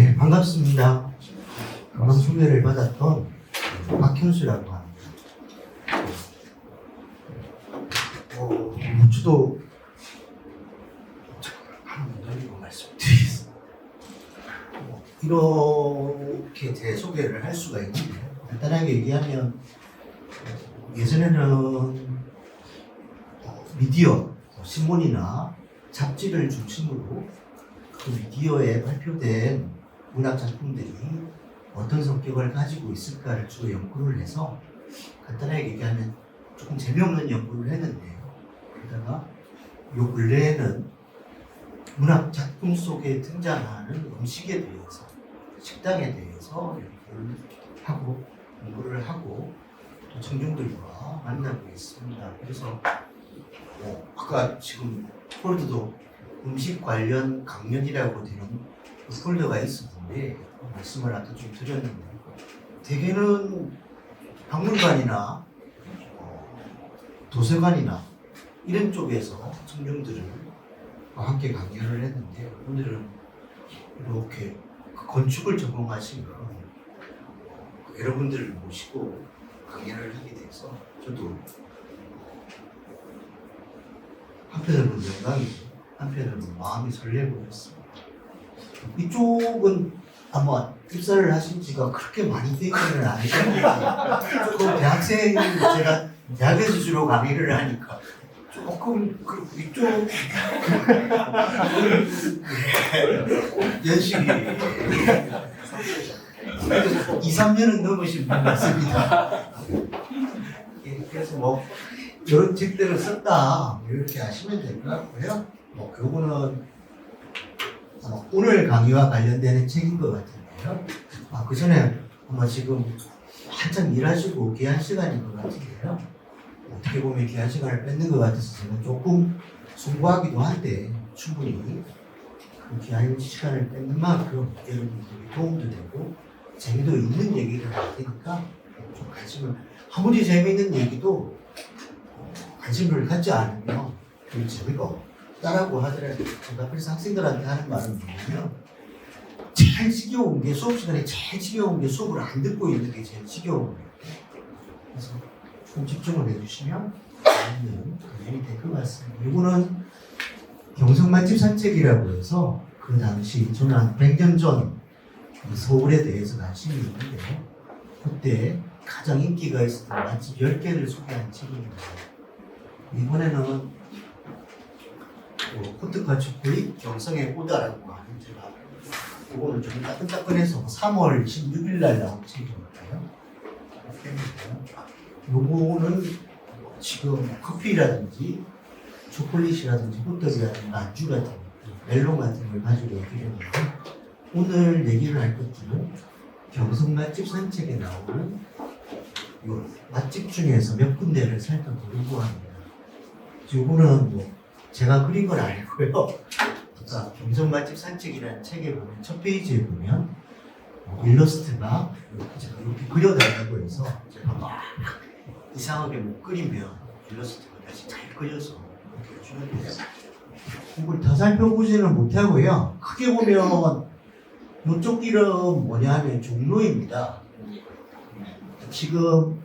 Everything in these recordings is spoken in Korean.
네, 반갑습니다. 금방 소개를 받았던 박현수라고 합니다. 저도 한번 돌리고 말씀드리겠습니다. 이렇게 제 소개를 할 수가 있는데, 간단하게 얘기하면 예전에는 미디어, 신문이나 잡지를 중심으로 그 미디어에 발표된 문학 작품들이 어떤 성격을 가지고 있을까를 주로 연구를 해서 간단하게 얘기하면 조금 재미없는 연구를 했는데요. 그러다가 요 근래에는 문학 작품 속에 등장하는 음식에 대해서, 식당에 대해서 연구를 하고 또 청중들과 만나고 있습니다. 그래서 아까 지금 폴더도 음식 관련 강연이라고 되는 그 폴더가 있었는데 말씀을 아까 좀 드렸는데, 대개는 박물관이나 도서관이나 이런 쪽에서 청중들을 함께 강연을 했는데, 오늘은 이렇게 그 건축을 전공하시는 여러분들을 모시고 강연을 하게 돼서 저도 한편으로는 영광이고 한편으로는 마음이 설레고 있습니다. 이쪽은 아마 입사를 하신 지가 그렇게 많이 되지는 않으셨는데, 조금 대학생, 제가 대학에서 주로 강의를 하니까 조금 이쪽 연식이 2, 3년은 넘으신 분 같습니다. 그래서 이런 책들을 썼다 이렇게 하시면 될 것 같고요. 요거는 오늘 강의와 관련되는 책인 것 같은데요. 그 전에 아마 지금 한참 일하시고 귀한 시간인 것 같은데요. 어떻게 보면 귀한 시간을 뺏는 것 같아서 제가 조금 송구하기도 한데, 충분히 그 귀한 시간을 뺏는 만큼 여러분들이 도움도 되고 재미도 있는 얘기를 할 테니까 좀 관심을, 아무리 재미있는 얘기도 관심을 갖지 않으면 그 재미가 없다라고 하더라도, 제가 그래서 학생들한테 하는 말은 뭐냐면, 제일 지겨운 게, 수업 시간에 제일 지겨운 게 수업을 안 듣고 있는 게 제일 지겨운 거예요. 그래서 좀 집중을 해주시면 강연이 될 것 같습니다. 이거는 경성 맛집 산책이라고 해서 그 당시 저는 한 100년 전 서울에 대해서 관심이 있는데요. 그때 가장 인기가 있었던 맛집 10개를 소개한 책입니다. 이번에는 코트카 초콜릿 경성의 꼬다라고 하는, 제가 이거는 좀 따끈따끈해서 3월 16일 날 나온 책이니까요. 요거는 지금 커피라든지 초콜릿이라든지 호떡이라든지 안주 같은 멜론 같은 걸 가지고 얘기를 했는데, 오늘 얘기를 할 것들은 경성 맛집 산책에 나오는 요 맛집 중에서 몇 군데를 살펴보려고 합니다. 요거는 제가 그린 건 아니고요. 아까 경성 맛집 산책이라는 책에 보면 첫 페이지에 보면 일러스트가 제가 이렇게 그려달라고 해서 제가 막 이상하게 못 그리면 일러스트가 다시 잘 그려서 이렇게 해주는데요. 이걸 다 살펴보지는 못하고요. 크게 보면 이쪽 길은 뭐냐 하면 종로입니다. 지금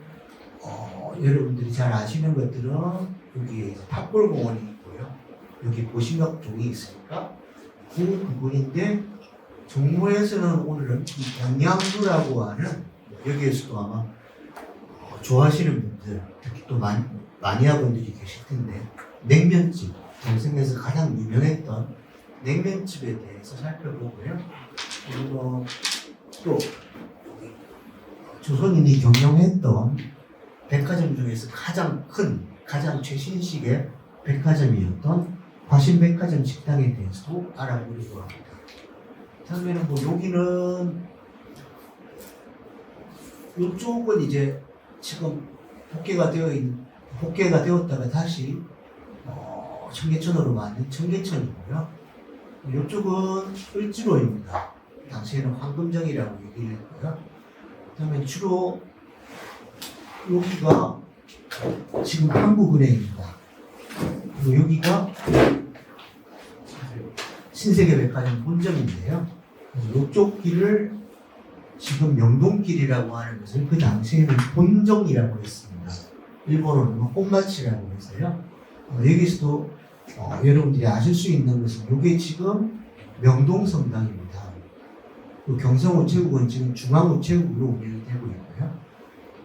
여러분들이 잘 아시는 것들은 여기 탑골공원이 있고요. 여기 보신각 종이 있으니까 그 부분인데, 종로에서는 오늘은 이 경량루라고 하는, 여기에서도 아마 좋아하시는 분들, 특히 또 마니아분들이 계실 텐데, 냉면집, 경성에서 가장 유명했던 냉면집에 대해서 살펴보고요. 그리고 또 조선인이 경영했던 백화점 중에서 가장 큰, 가장 최신식의 백화점이었던 화신백화점 식당에 대해서도 알아보려고 합니다. 다음에는 여기는, 이쪽은 이제 지금 복개가 되었다가 다시 청계천으로 만든 청계천이고요. 이쪽은 을지로입니다. 당시에는 황금정이라고 얘기를 했고요. 그 다음에 주로 여기가 지금 한국은행입니다. 그리고 여기가 신세계백화점 본점인데요. 이쪽 길을 지금 명동길이라고 하는 것을 그 당시에는 본정이라고 했습니다. 일본어는 혼마치라고 해서요. 여기서도 여러분들이 아실 수 있는 것은 이게 지금 명동성당입니다. 그 경성우체국은 지금 중앙우체국으로 운영이 되고 있고요.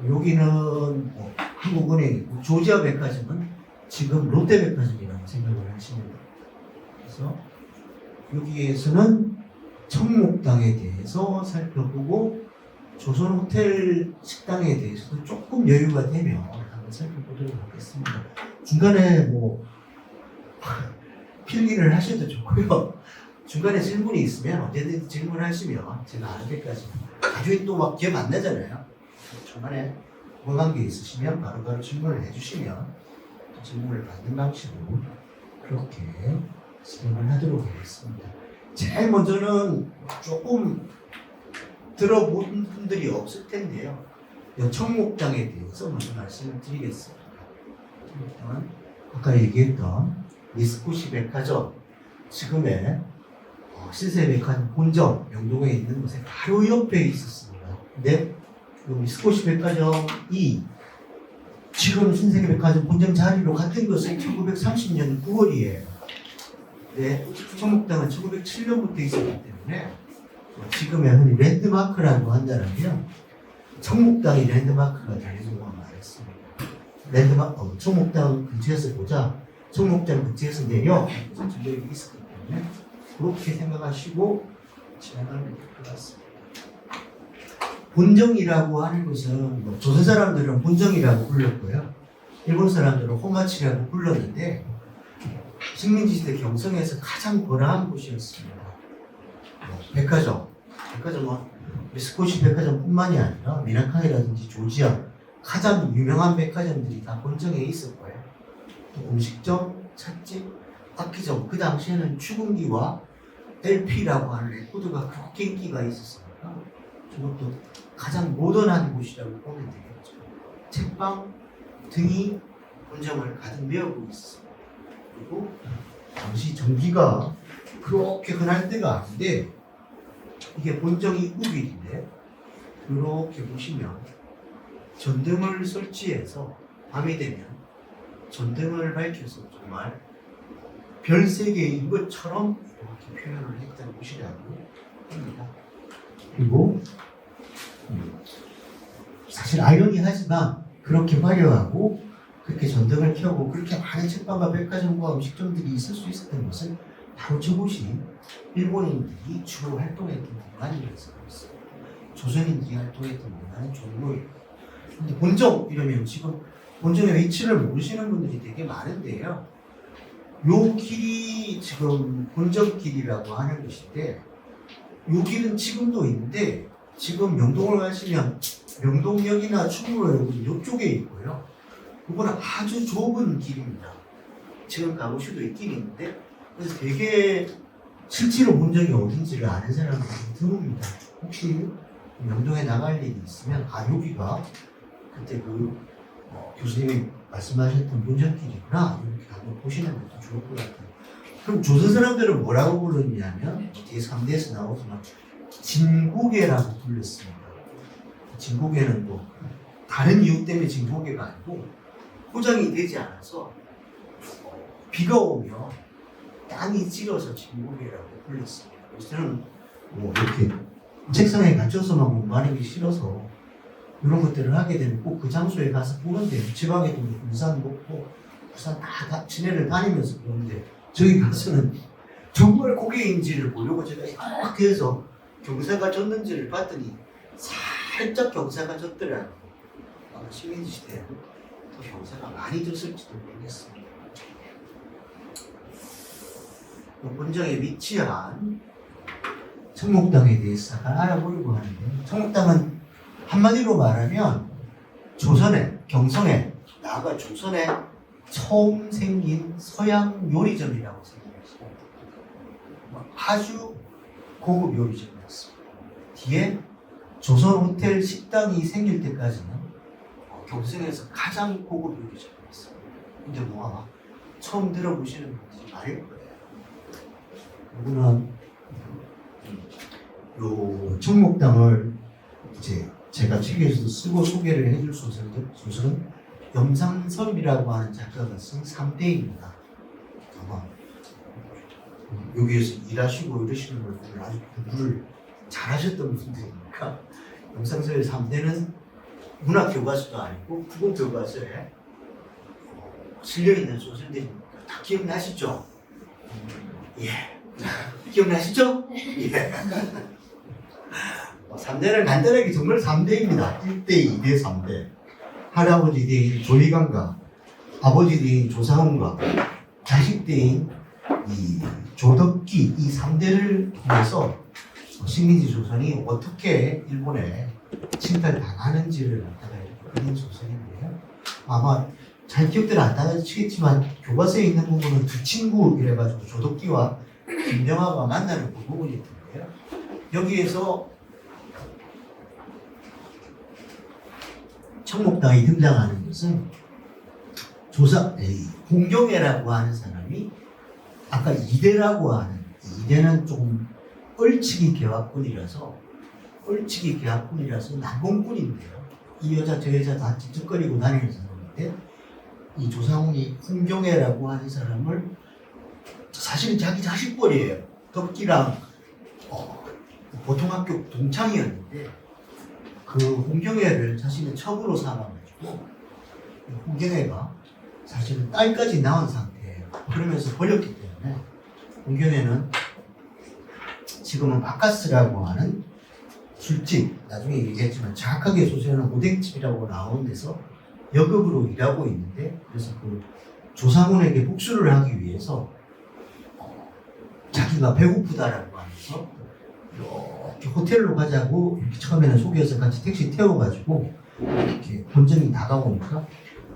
여기는 한국은행이고 조지아백화점은 지금 롯데백화점이라고 생각을 하시면 됩니다. 그래서 여기에서는 청목당에 대해서 살펴보고 조선호텔 식당에 대해서도 조금 여유가 되면 한번 살펴보도록 하겠습니다. 중간에 뭐 필기를 하셔도 좋고요. 중간에 질문이 있으면 언제든지 질문하시면 제가 아는 데까지 나중에 또 막 기억 안 나잖아요. 중간에 궁금한 게 있으시면 바로바로 질문을 해주시면 또 질문을 받는 방식으로 그렇게 진행을 하도록 하겠습니다. 제일 먼저는 조금 들어본 분들이 없을 텐데요. 청목당에 대해서 먼저 말씀을 드리겠습니다. 청목당은 아까 얘기했던 미스코시 백화점, 지금의 신세백화점 본점 명동에 있는 곳에 바로 옆에 있었습니다. 근데 그 미스코시 백화점이 지금 신세백화점 본점 자리로 같은 것은 1930년 9월이에요. 네, 청목당은 1907년부터 있었기 때문에 지금의 흔히 랜드마크라고 한다면 청목당이 랜드마크가 되는 경우가 많았습니다. 청목당 근처에서 보자, 청목당 근처에서 내려 전력이 있었기 때문에 그렇게 생각하시고 진행하면 될 것 같습니다. 본정이라고 하는 것은 조선 사람들은 본정이라고 불렀고요. 일본 사람들은 호마치라고 불렀는데 식민지 시대 경성에서 가장 번화한 곳이었습니다. 백화점은 미스코시 백화점뿐만이 아니라 미나카이라든지 조지아 가장 유명한 백화점들이 다 본정에 있었고요. 또 음식점, 찻집, 악기점, 그 당시에는 축음기와 LP라고 하는 레코드가 그렇게 인기가 있었습니다. 이것도 가장 모던한 곳이라고 보면 되겠죠. 책방 등이 본점을 가득 메우고 있습니다. 그리고 당시 전기가 그렇게 흔할 때가 아닌데 이게 본정이 입구길인데 이렇게 보시면 전등을 설치해서 밤이 되면 전등을 밝혀서 정말 별 세 개인 것처럼 이렇게 표현을 했던 곳이라고 합니다. 그리고 사실 아이러니하지만 그렇게 화려하고 그렇게 전등을 켜고 그렇게 많은 책방과 백화점과 음식점들이 있을 수 있었던 것은 바로 저곳이 일본인들이 주로 활동했던 공간이라서 그렇습니다. 조선인들이 활동했던 공간은 종로예요. 근데 본정 이러면 지금 본정의 위치를 모르시는 분들이 되게 많은데요. 요 길이 지금 본정길이라고 하는 것인데 요 길은 지금도 있는데 지금 명동을 가시면 명동역이나 충무로역은 이쪽에 있고요. 그거는 아주 좁은 길입니다. 지금 가보셔도 있긴 있는데 그래서 되게 실제로 본 적이 어딘지를 아는 사람들이 드뭅니다. 혹시 명동에 나갈 일이 있으면 여기가 그때 교수님이 말씀하셨던 본정길이구나 이렇게 한번 보시는 것도 좋을 것 같아요. 그럼 조선 사람들은 뭐라고 불렀냐면 뒤에 3대에서 나오지만 진고개라고 불렀습니다. 진고개는 또 다른 이유 때문에 진고개가 아니고 포장이 되지 않아서 비가 오면 땅이 찌러서 진고개라고 불렀습니다. 그래서 저는 이렇게 책상에 갇혀서만 공부하는 게 싫어서 이런 것들을 하게 되면 꼭 그 장소에 가서 보는데 지방에도 군산 먹고 부산 다 시내를 다니면서 보는데 저기 가서는 정말 고개인지를 보려고 제가 이렇게 해서 경사가 졌는지를 봤더니 살짝 경사가 졌더라고요. 아마 식민지 시대에 또 경사가 많이 졌을지도 모르겠습니다. 본정에 위치한 청목당에 대해서 알아보려고 하는데 청목당은 한마디로 말하면 조선에 경성에 나아가 조선에 처음 생긴 서양 요리점이라고 생각하시면 됩니다. 아주 고급 요리점이었습니다. 뒤에 조선 호텔 식당이 생길 때까지는 경성에서 가장 고급 요리점이었습니다. 근데 처음 들어보시는 분들이 많을 거예요. 이거는 요 청목당을 이제 제가 책에서도 쓰고 소개를 해줄 소설은 염상섭이라고 하는 작가가 쓴 3대입니다. 아마 여기에서 일하시고 이러시는 분들 아주 공부를 잘하셨던 분들이니까 염상섭의 3대는 문학 교과서도 아니고 국어 교과서에 실력 있는 소설들이니까 다 기억나시죠? 예. 기억나시죠? 예. 3대는 간단하게 정말 3대입니다. 1대, 2대, 3대. 할아버지 대인 조희관과 아버지 대인 조상훈과 자식 대인 이 조덕기 이 3대를 통해서 식민지 조선이 어떻게 일본에 침탈당하는지를 갖다가 이렇게 그린 소설인데요. 아마 잘 기억들 안 나시겠지만 교과서에 있는 부분은 두 친구 이래가지고 조덕기와 김정아가 만나는 그 부분이 있던데요. 여기에서 청목당이 등장하는 것은 홍경애라고 하는 사람이 아까 이대라고 하는 이대는 조금 얼치기 개화꾼이라서 남봉꾼인데요. 이 여자 저 여자 다 찝쩍거리고 다니는 사람인데 이 조상훈이 홍경애라고 하는 사람을 사실은 자기 자식뻘이에요. 덕기랑 보통학교 동창이었는데 그 홍경애를 자신의 첩으로 삼아가지고 홍경애가 사실은 딸까지 낳은 상태예요. 그러면서 버렸기 때문에 홍경애는 지금은 바카스라고 하는 술집, 나중에 얘기했지만 정확하게 소설은 오뎅집이라고 나오는 데서 여급으로 일하고 있는데, 그래서 그 조상훈에게 복수를 하기 위해서 자기가 배고프다라고 하면서 이렇게 호텔로 가자고 이렇게 처음에는 속여서 같이 택시 태워가지고 이렇게 본전이 다가오니까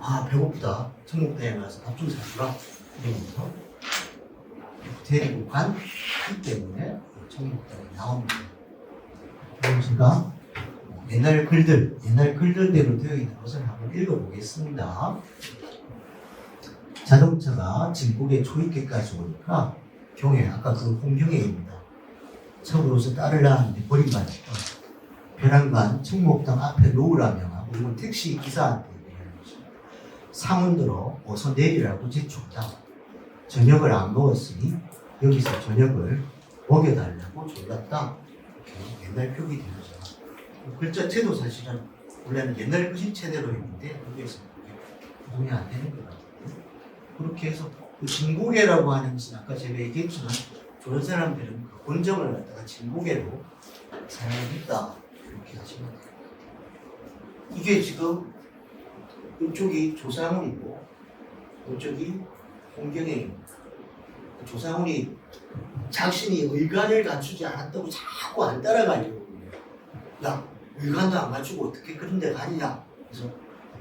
아 배고프다, 청목당에 가서 밥 좀 사주라 이러면서 데리고 간 기 때문에 청목당에 나옵니다. 그럼 제가 옛날 글들대로 되어 있는 것을 한번 읽어보겠습니다. 자동차가 진국의 초입계까지 오니까 경애, 아까 그 홍경애입니다. 첩으로서 딸을 낳았는데 버림받았던 벼랑간 청목당 앞에 놓으라 명하고 이건 택시 기사한테 얘기하는 것입니다. 상운들어 어서 내리라고 제촉다. 저녁을 안 먹었으니 여기서 저녁을 먹여달라고 졸랐다. 이렇게 옛날 표기 되어서 글자체도 사실은 원래는 옛날 글씨체대로 했는데 여기에서 구분이 안 되는 것 같아요. 그렇게 해서 그 진고개라고 하는 것은 아까 제가 얘기했지만 조선 사람들은 그 본정을 갖다가 진고개로 사용했다 이렇게 하시면 돼요. 이게 지금 이쪽이 조상훈이고 이쪽이 홍경애입니다. 조상훈이 자신이 의관을 갖추지 않았다고 자꾸 안 따라가려고 그래요. 야, 의관도 안 갖추고 어떻게 그런 데 가느냐. 그래서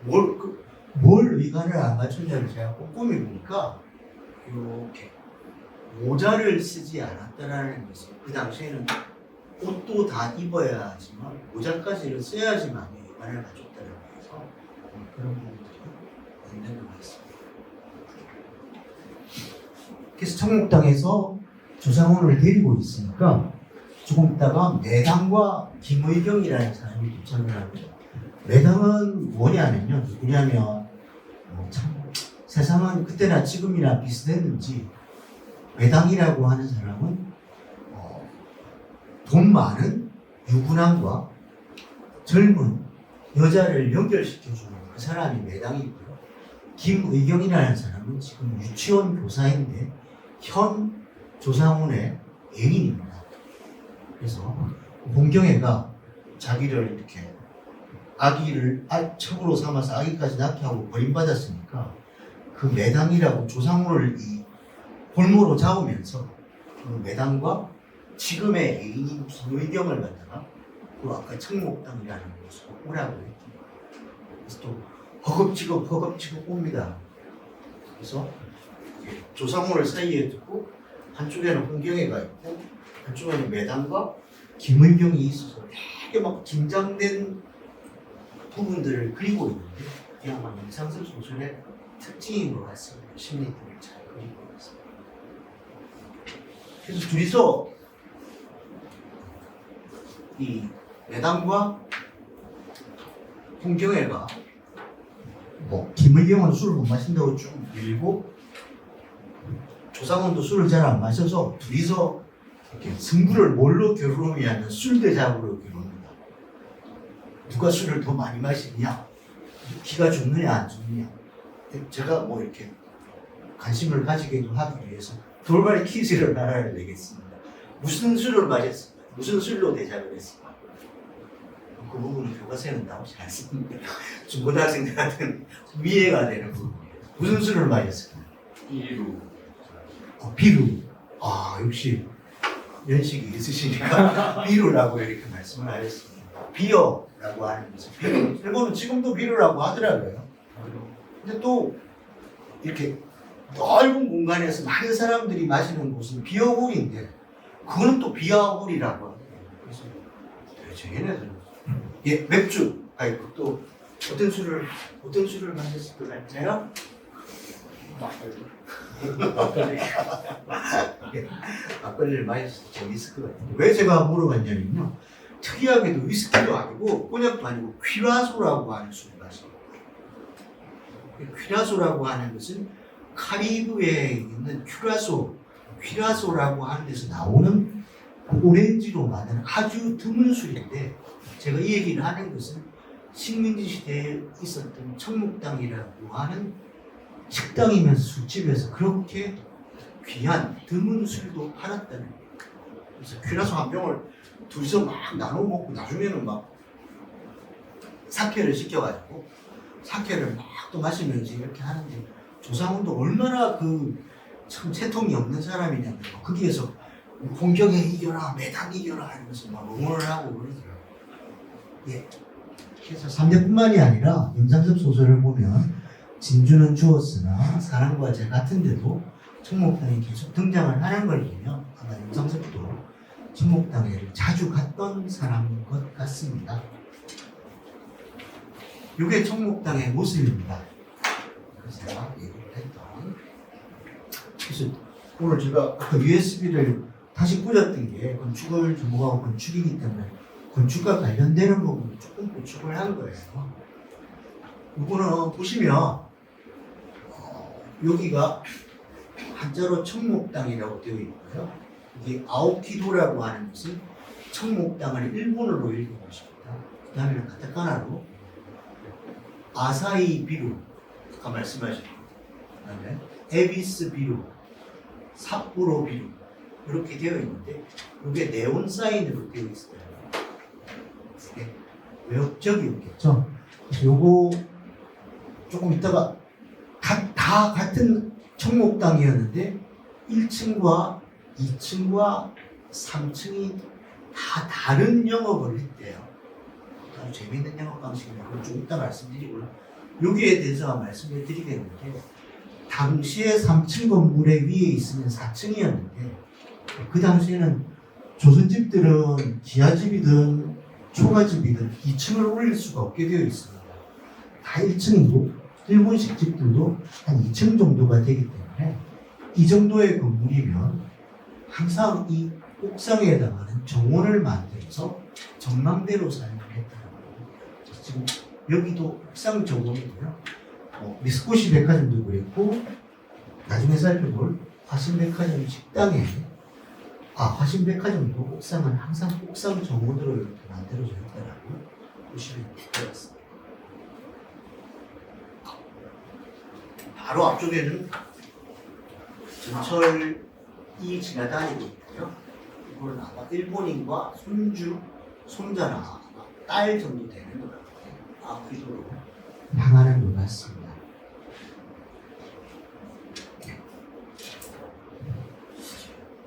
뭘 의관을 안 갖췄냐를 제가 꼼꼼히 보니까 이렇게 모자를 쓰지 않았다라는 것은 그 당시에는 옷도 다 입어야 하지만 모자까지를 써야지만 의관을 갖췄다는 거에서 그런 부분들이 있는 것 같습니다. 그래서 청목당에서 조상훈을 데리고 있으니까 조금 있다가 매당과 김의경이라는 사람이 도착을 합니다. 매당은 뭐냐면요, 누구냐면 참 세상은 그때나 지금이나 비슷했는지 매당이라고 하는 사람은 돈 많은 유부남과 젊은 여자를 연결시켜주는 그 사람이 매당이고요. 김의경이라는 사람은 지금 유치원 교사인데 현 조상훈의 애인입니다. 그래서 홍경애가 자기를 이렇게 아기를 첩으로 삼아서 아기까지 낳게 하고 버림받았으니까 그 매당이라고 조상훈을 이 볼모로 잡으면서 그 매당과 지금의 애인인 김의경을 갖다가 그 아까 청목당이라는 곳으로 오라고 했죠. 그래서 또 허겁지겁 옵니다. 그래서 조상훈을 사이에 두고 한쪽에는 홍경애가 있고 한쪽에는 매당과 김의경이 있어서 되게 막 긴장된 부분들을 그리고 있는데 그게 아마 임상섭 소설의 특징인 것 같습니다. 심리들을 잘 그리고 있습니다. 그래서 둘이서 이 매당과 홍경애가 뭐 김의경은 술을 못 마신다고 쭉 밀고 조상훈도 술을 잘 안 마셔서 둘이서 이렇게 승부를 뭘로 겨루느냐면 술 대작으로 겨룹니다. 누가 술을 더 많이 마시느냐, 기가 죽느냐 안 죽느냐. 제가 뭐 이렇게 관심을 가지게 하기 위해서 돌발 퀴즈를 하나를 내겠습니다. 무슨 술을 마셨습니까? 무슨 술로 대작을 했습니까? 그 부분은 교과서에는 나오지 않습니다. 중고등학생들한테는 이해가 되는 부분이에요. 무슨 술을 마셨을까요? 비루. 비루. 아, 역시 연식이 있으시니까 비루라고 이렇게 말씀을 하셨습니다. 비어라고 하는 것은 비루. 일본은 지금도 비루라고 하더라고요. 근데 또 이렇게 넓은 공간에서 많은 사람들이 마시는 곳은 비어홀인데 그거는 또 비아홀이라고 하거든요. 그래서 도대체 얘네들은 맥주. 아니 또 어떤 술을 마셨을 것 같나요? 막걸리를 마셔서 재밌을 것 같아요. 왜 제가 물어봤냐면요. 특이하게도 위스키도 아니고 꼬냑도 아니고 퀴라소라고 하는 술을 마셔요. 퀴라소라고 하는 것은 카리브해에 있는 퀴라소라고 하는 데서 나오는 오렌지로 만든 아주 드문 술인데 제가 이 얘기를 하는 것은 식민지 시대에 있었던 청록당이라고 하는 식당이면서 술집에서 그렇게 귀한 드문 술도 팔았다는 거예요. 그래서 퀴라소 한 병을 둘이서 막 나눠 먹고 나중에는 막 사케를 시켜가지고 사케를 막 또 마시면서 이렇게 하는데 조상훈도 얼마나 참 채통이 없는 사람이냐면 거기에서 홍경애 이겨라, 매당 이겨라 하면서 막 응원을 하고 그러더라고요. 예. 그래서 3대뿐만이 아니라 임상섭 소설을 보면 진주는 주었으나 사랑과 재 같은 데도 청목당이 계속 등장을 하는 걸 보면 아마 임상섭도 청목당에를 자주 갔던 사람인 것 같습니다. 이게 청목당의 모습입니다. 그래서 제가 얘기를 했던. 그래서 오늘 제가 USB를 다시 꽂았던 게 건축을 전공하고 건축이기 때문에 건축과 관련되는 부분을 조금 구축을 한 거예요. 이거는 보시면 여기가 한자로 청목당이라고 되어 있고요. 이게 아오키도라고 하는 것은 청목당을 일본어로 읽어보십니다. 그 다음에 카타카나로 아사히 비루 아까 말씀하신 그 다음에 에비스 비루, 삿포로 비루 이렇게 되어 있는데 이게 네온 사인으로 되어 있어요. 이게 외역적이었겠죠. 그래서 요거 조금 이따가 다 같은 청목당이었는데 1층과 2층과 3층이 다 다른 영업을 했대요. 아주 재미있는 영업 방식인데 그걸 좀 이따 말씀드리고요. 여기에 대해서 말씀을 드리겠는데 당시에 3층 건물에 위에 있으면 4층이었는데 그 당시에는 조선집들은 지하집이든 초가집이든 2층을 올릴 수가 없게 되어 있습니다. 다 1층이고 일본식 집들도 한 2층 정도가 되기 때문에 이 정도의 건물이면 항상 이 옥상에 해당하는 정원을 만들어서 전망대로 사용을 했더라고요. 지금 여기도 옥상 정원이고요. 미스코시 백화점도 그랬고 나중에 살펴볼 화신백화점 식당에 화신백화점도 옥상은 항상 옥상 정원으로 이렇게 만들어져 있더라고요. 보시면 되겠습니다. 바로 앞쪽에는 전철이 지나다니고 있고요. 이거는 아마 일본인과 손자나 딸 정도 되는 것 같아요. 아퀴도로 향하는 것 같습니다.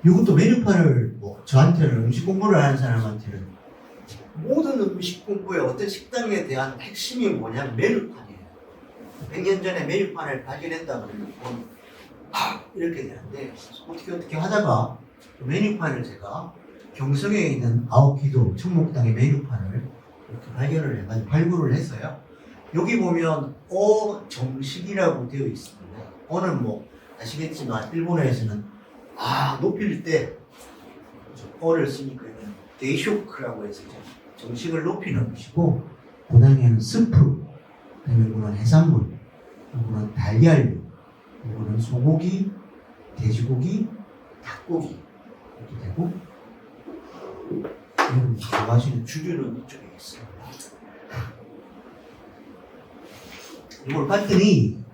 이것도 메뉴판을 저한테는 음식 공부를 하는 사람한테는 모든 음식 공부의 어떤 식당에 대한 핵심이 뭐냐면 메뉴판이에요. 100년 전에 메뉴판을 발견했다 그러면 이렇게 되는데 어떻게 하다가 메뉴판을 제가 경성에 있는 아오키도 청목당의 메뉴판을 이렇게 발견을 해가지고 발굴을 했어요. 여기 보면 정식이라고 되어 있습니다. 어는 아시겠지만 일본어에서는 높일 때 어를 쓰니까 데이쇼크라고 해서 이제 정식을 높이는 음식이고, 그 다음에는 스프, 그다음에 이거는 해산물, 이거는 달걀류, 이거는 소고기, 돼지고기, 닭고기 이렇게 되고, 여러분 좋아하시는 주류는 이쪽에 있습니다. 이걸 봤더니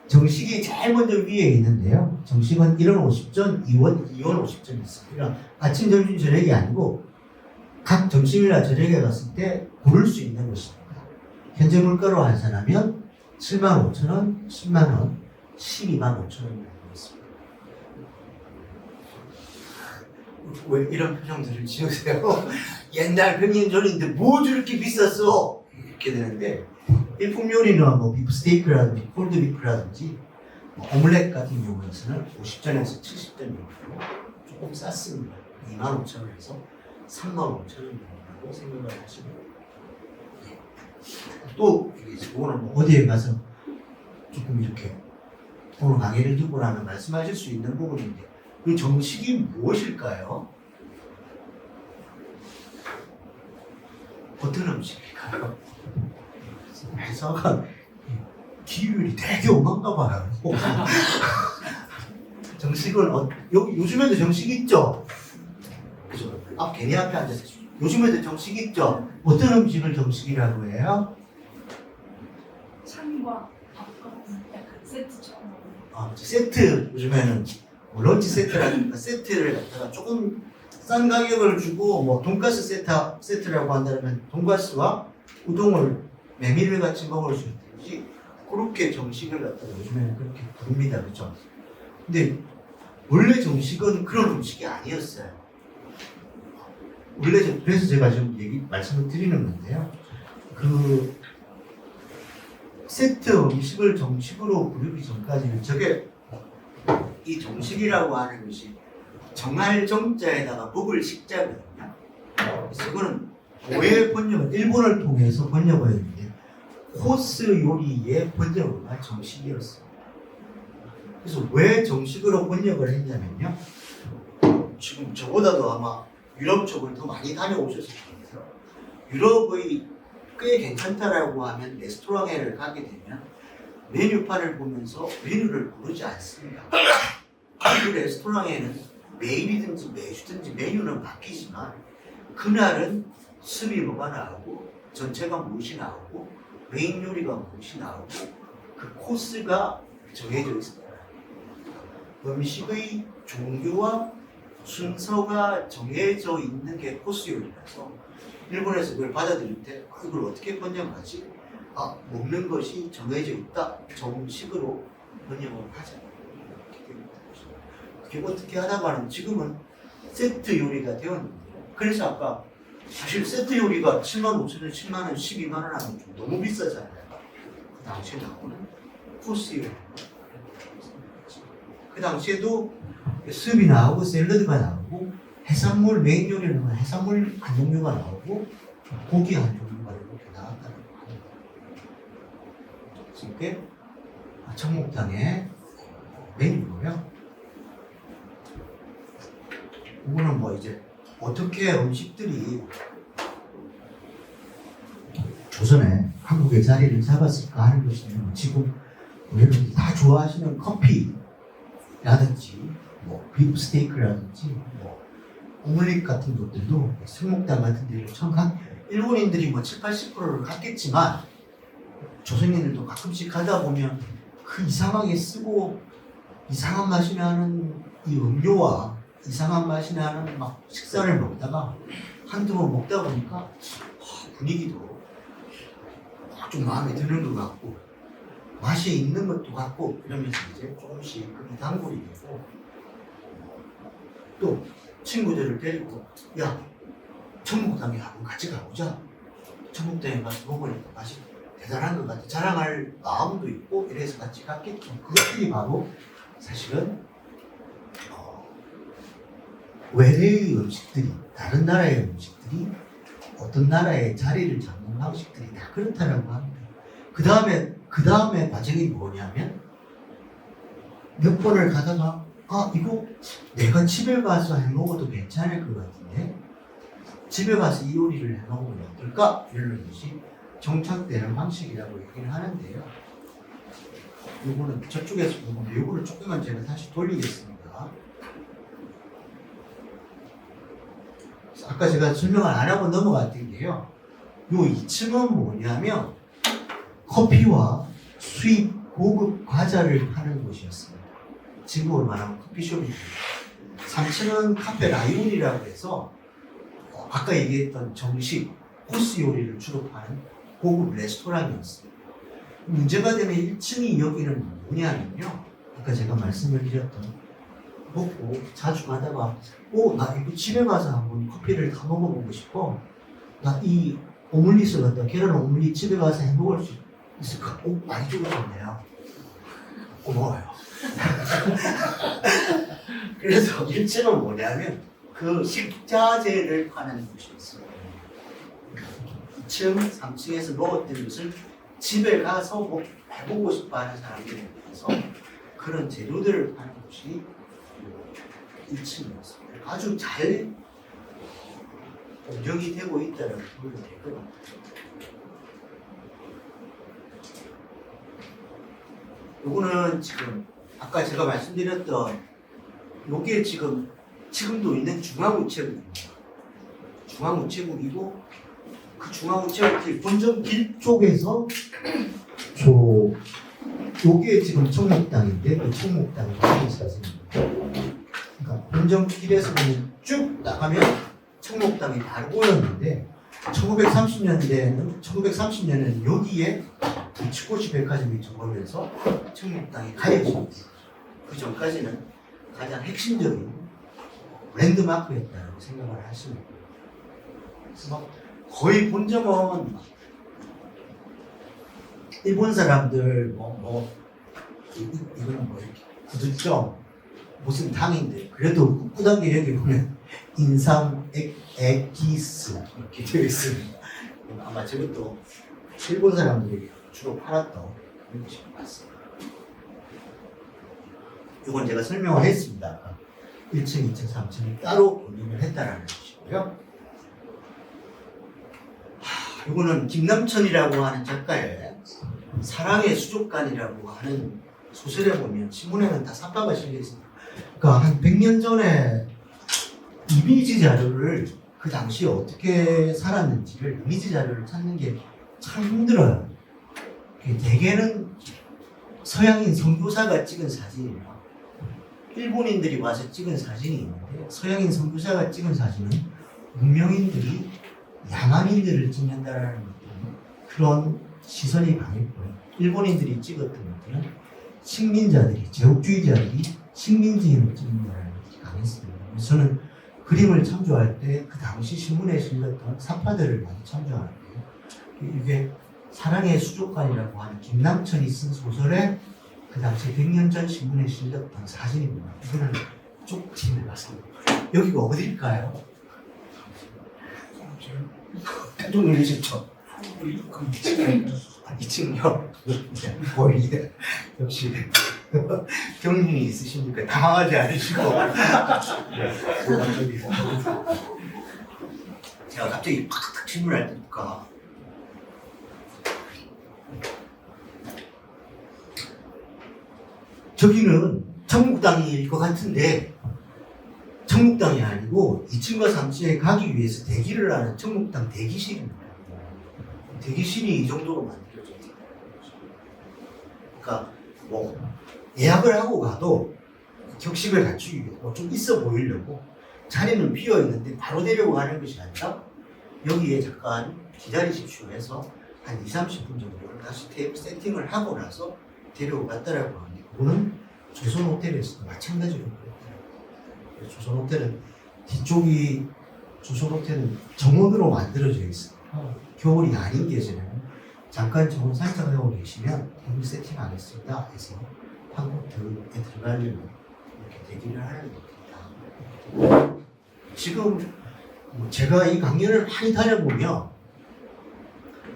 정식이 제일 먼저 위에 있는데요. 정식은 1원 50전, 2원 50전이 있습니다. 그러니까 아침, 점심, 저녁이 아니고 각 점심이나 저녁에 갔을 때 고를 수 있는 것입니다. 현재 물가로 환산하면 75,000원, 10만원, 125,000원이 되고 있습니다. 왜 이런 표정들을 지으세요? 옛날 100년 전인데 뭐 저렇게 비쌌어? 이렇게 되는데, 일품 요리는 뭐 비프 스테이크라든지 콜드 비프라든지 오믈렛 같은 경우에서는 50전에서 70전 정도로 조금 쌌습니다. 25,000원에서 35,000원이라고 생각을 하시면 돼요. 또 이거는 뭐 어디에 가서 조금 이렇게 오늘 강의를 듣고 나면 말씀하실 수 있는 부분인데, 그 정식이 무엇일까요? 어떤 음식일까요? 회사가 기율이 되게 오만가 봐요. 정식은 요즘에도 정식 있죠? 그죠? 괜히 앞에 앉아서 요즘에도 정식 있죠? 어떤 음식을 정식이라고 해요? 찬과 밥과 약간 세트처럼. 세트, 요즘에는 뭐 런치 세트라든가 세트를 갖다가 조금 싼 가격을 주고, 뭐 돈가스 세트라고 한다면 돈가스와 우동을 메밀을 같이 먹을 수 있든지, 그렇게 정식을 갖다가 요즘에는 그렇게 부릅니다. 그죠? 근데 원래 정식은 그런 음식이 아니었어요. 그래서 제가 지금 말씀을 드리는 건데요. 그 세트 음식을 정식으로 부르기 전까지는 이 정식이라고 하는 것이 정할 정자에다가 먹을 식자거든요. 그래서 이거는 오해 번역은 일본을 통해서 번역을 했는데, 코스 요리의 번역어가 정식이었습니다. 그래서 왜 정식으로 번역을 했냐면요, 지금 저보다도 아마 유럽 쪽을 더 많이 다녀오셨을 거예요. 유럽의 꽤 괜찮다라고 하면 레스토랑에를 가게 되면 메뉴판을 보면서 메뉴를 고르지 않습니다. 그 레스토랑에는 매일이든지 매주든지 메뉴는 바뀌지만, 그날은 수비 뭐가 나오고 전체가 무엇이 나오고 메인 요리가 무엇이 나오고 그 코스가 정해져 있습니다. 음식의 종류와 순서가 정해져 있는 게 코스 요리라서, 일본에서 그걸 받아들일 때 이걸 어떻게 번역하지? 먹는 것이 정해져 있다, 정식으로 번역을 하자. 그게 어떻게 하다가는 지금은 세트 요리가 되었는데, 그래서 아까 사실 세트 요리가 75,000원, 10만원, 12만원 하면 좀 너무 비싸잖아요. 그 당시에 나오는 코스 요리. 그 당시에도 수육이 나오고 샐러드가 나오고 해산물 메인 요리는 해산물 한 종류가 나오고 고기 한 종류가 이렇게 나왔다는 거예요. 이게 청국장의 메뉴고요. 이거는 뭐 이제 어떻게 음식들이 조선에 한국의 자리를 잡았을까 하는 것이면, 지금 여러분들이 다 좋아하시는 커피라든지 뭐 비프 스테이크라든지 뭐 오믈렛 같은 것들도 승목당 같은 데를 처음 일본인들이 뭐 70~80%를 갔겠지만, 조선인들도 가끔씩 가다 보면 그 이상하게 쓰고 이상한 맛이 나는 이 음료와 이상한 맛이 나는 막 식사를 먹다가 한두 번 먹다 보니까 분위기도 좀 마음에 드는 것 같고 맛이 있는 것도 같고, 이러면서 이제 조금씩 그게 단골이 되고, 또 친구들을 데리고 야, 청국장에 한번 같이 가보자. 청국장에 가서 먹으니까 맛이 대단한 것 같아. 자랑할 마음도 있고 이래서 같이 갔겠죠. 그것들이 바로 사실은 외래의 음식들이, 다른 나라의 음식들이 어떤 나라의 자리를 잡는 방식들이 다 그렇다라고 합니다. 그 다음에 과정이 뭐냐면, 몇 번을 가다가 이거 내가 집에 가서 해 먹어도 괜찮을 것 같은데 집에 가서 이 요리를 해 먹으면 어떨까? 이런 것이 정착되는 방식이라고 얘기를 하는데요. 요거는 저쪽에서 보면 요거를 조금만 제가 다시 돌리겠습니다. 아까 제가 설명을 안 하고 넘어갔던 게요. 요 2층은 뭐냐면 커피와 수입 고급 과자를 파는 곳이었습니다. 지금으로 말하면 커피숍입니다. 3층은 카페 라이온이라고 해서 아까 얘기했던 정식 코스 요리를 주로 파는 고급 레스토랑이었습니다. 문제가 되는 1층이 여기는 뭐냐면요. 아까 제가 말씀을 드렸던 먹고 자주 가다가 나 이거 집에 가서 한번 커피를 다 먹어보고 싶어. 나 이 오믈릿을 갖다 계란 오믈릿 집에 가서 해 먹을 수 있을까? 많이 좋아졌네요. 고마워요. 그래서 1층은 뭐냐면 그 식자재를 파는 곳이었어요. 2층, 3층에서 먹었던 것을 집에 가서 해보고 싶어 하는 사람들에 대해서 그런 재료들을 파는 곳이 1층이었습니다. 아주 잘 운영이 되고 있다는 보면 될 것 같아요. 요거는 지금 아까 제가 말씀드렸던 요게 지금도 있는 중앙우체국입니다. 중앙우체국이고 그 중앙우체국 본점길 쪽에서 요게 지금 청목당인데 그 청목당이 사진입니다. 그러니까 본점길에서 보면 쭉 나가면 청목당이 바로 보였는데 1930년에는 여기에 우치코치 백화점이 들어오면서 청목당이 가려집니다. 그 전까지는 가장 핵심적인 랜드마크였다고 생각을 하시면 돼요. 그래서 거의 본점은 일본 사람들 이거는 뭐 이렇게 구두점 무슨 당인데 그래도 꿋꿋하게 여기 보면 인삼 엑기스 이렇게 되어 있습니다. 아마 저것도 일본 사람들이 주로 팔았던 그런 것인 것 같습니다. 이건 제가 설명을 했습니다. 1층, 2층, 3층이 따로 운영을 했다라는 것이고요. 이거는 김남천이라고 하는 작가의 사랑의 수족관이라고 하는 소설에 보면 신문에는 다 삽입가 실려 있습니다. 그러니까 한 100년 전에 이미지 자료를 그 당시에 어떻게 살았는지를 이미지 자료를 찾는 게 참 힘들어요. 대개는 서양인 선교사가 찍은 사진이에요. 일본인들이 와서 찍은 사진이 있는데 서양인 선교사가 찍은 사진은 문명인들이 양아민들을 찍는다라는 그런 시선이 강했고요. 일본인들이 찍었던 것들은 식민자들이, 제국주의자들이 식민지인을 찍는다라는 것이 강했습니다. 그래서 저는 그림을 참조할 때 그 당시 신문에 실렸던 사파들을 많이 참조하는데요. 이게 사랑의 수족관이라고 하는 김남천이 쓴 소설에 그 당시 100년 전 신문에 실렸던 사진입니다. 이거는 쪽집에 갔습니다. 여기가 어딜까요? 깜짝 놀라셨죠? 2층요? 거의 역시 경륜이 있으시니까 당황하지 않으시고 제가 갑자기 팍 질문할 테니까 저기는 청국당일 것 같은데 청국당이 아니고 2층과 3층에 가기 위해서 대기를 하는 청국당 대기실입니다. 대기실이 이 정도로 만들어져 있어요. 그러니까 뭐 예약을 하고 가도 격식을 갖추기 위해 좀 있어 보이려고 자리는 비어 있는데 바로 데려가는 것이 아니라 여기에 잠깐 기다리십시오 해서 한 2~30분 정도를 다시 세팅을 하고 나서 데려갔다라고 하는데 그거는 조선 호텔에서도 마찬가지로 그랬더라고요. 조선 호텔은 뒤쪽이 조선 호텔은 정원으로 만들어져 있어요. 겨울이 아닌 계절에는 잠깐 정원 산책하고 계시면 테이블 세팅하겠습니다 해서 한국에 들어가려면 이렇게 대기를 하는 겁니다. 지금 제가 이 강연을 많이 다녀보면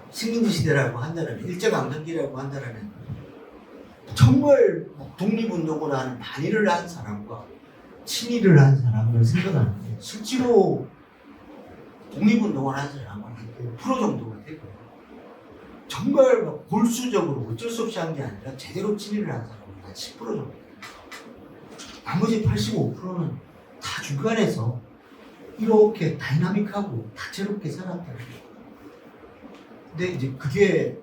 식민지 시대라고 한다면 일제강점기라고 한다면 정말 독립운동을 하는 반일을 한 사람과 친일을 한 사람을 생각하는데 실제로 독립운동을 한 사람은 한 5% 정도가 되고요. 정말 막 골수적으로 어쩔 수 없이 한 게 아니라 제대로 친일을 한 사람은 한 10% 정도 돼요. 나머지 85%는 다 중간에서 이렇게 다이나믹하고 다채롭게 살았다는 거예요. 근데 이제 그게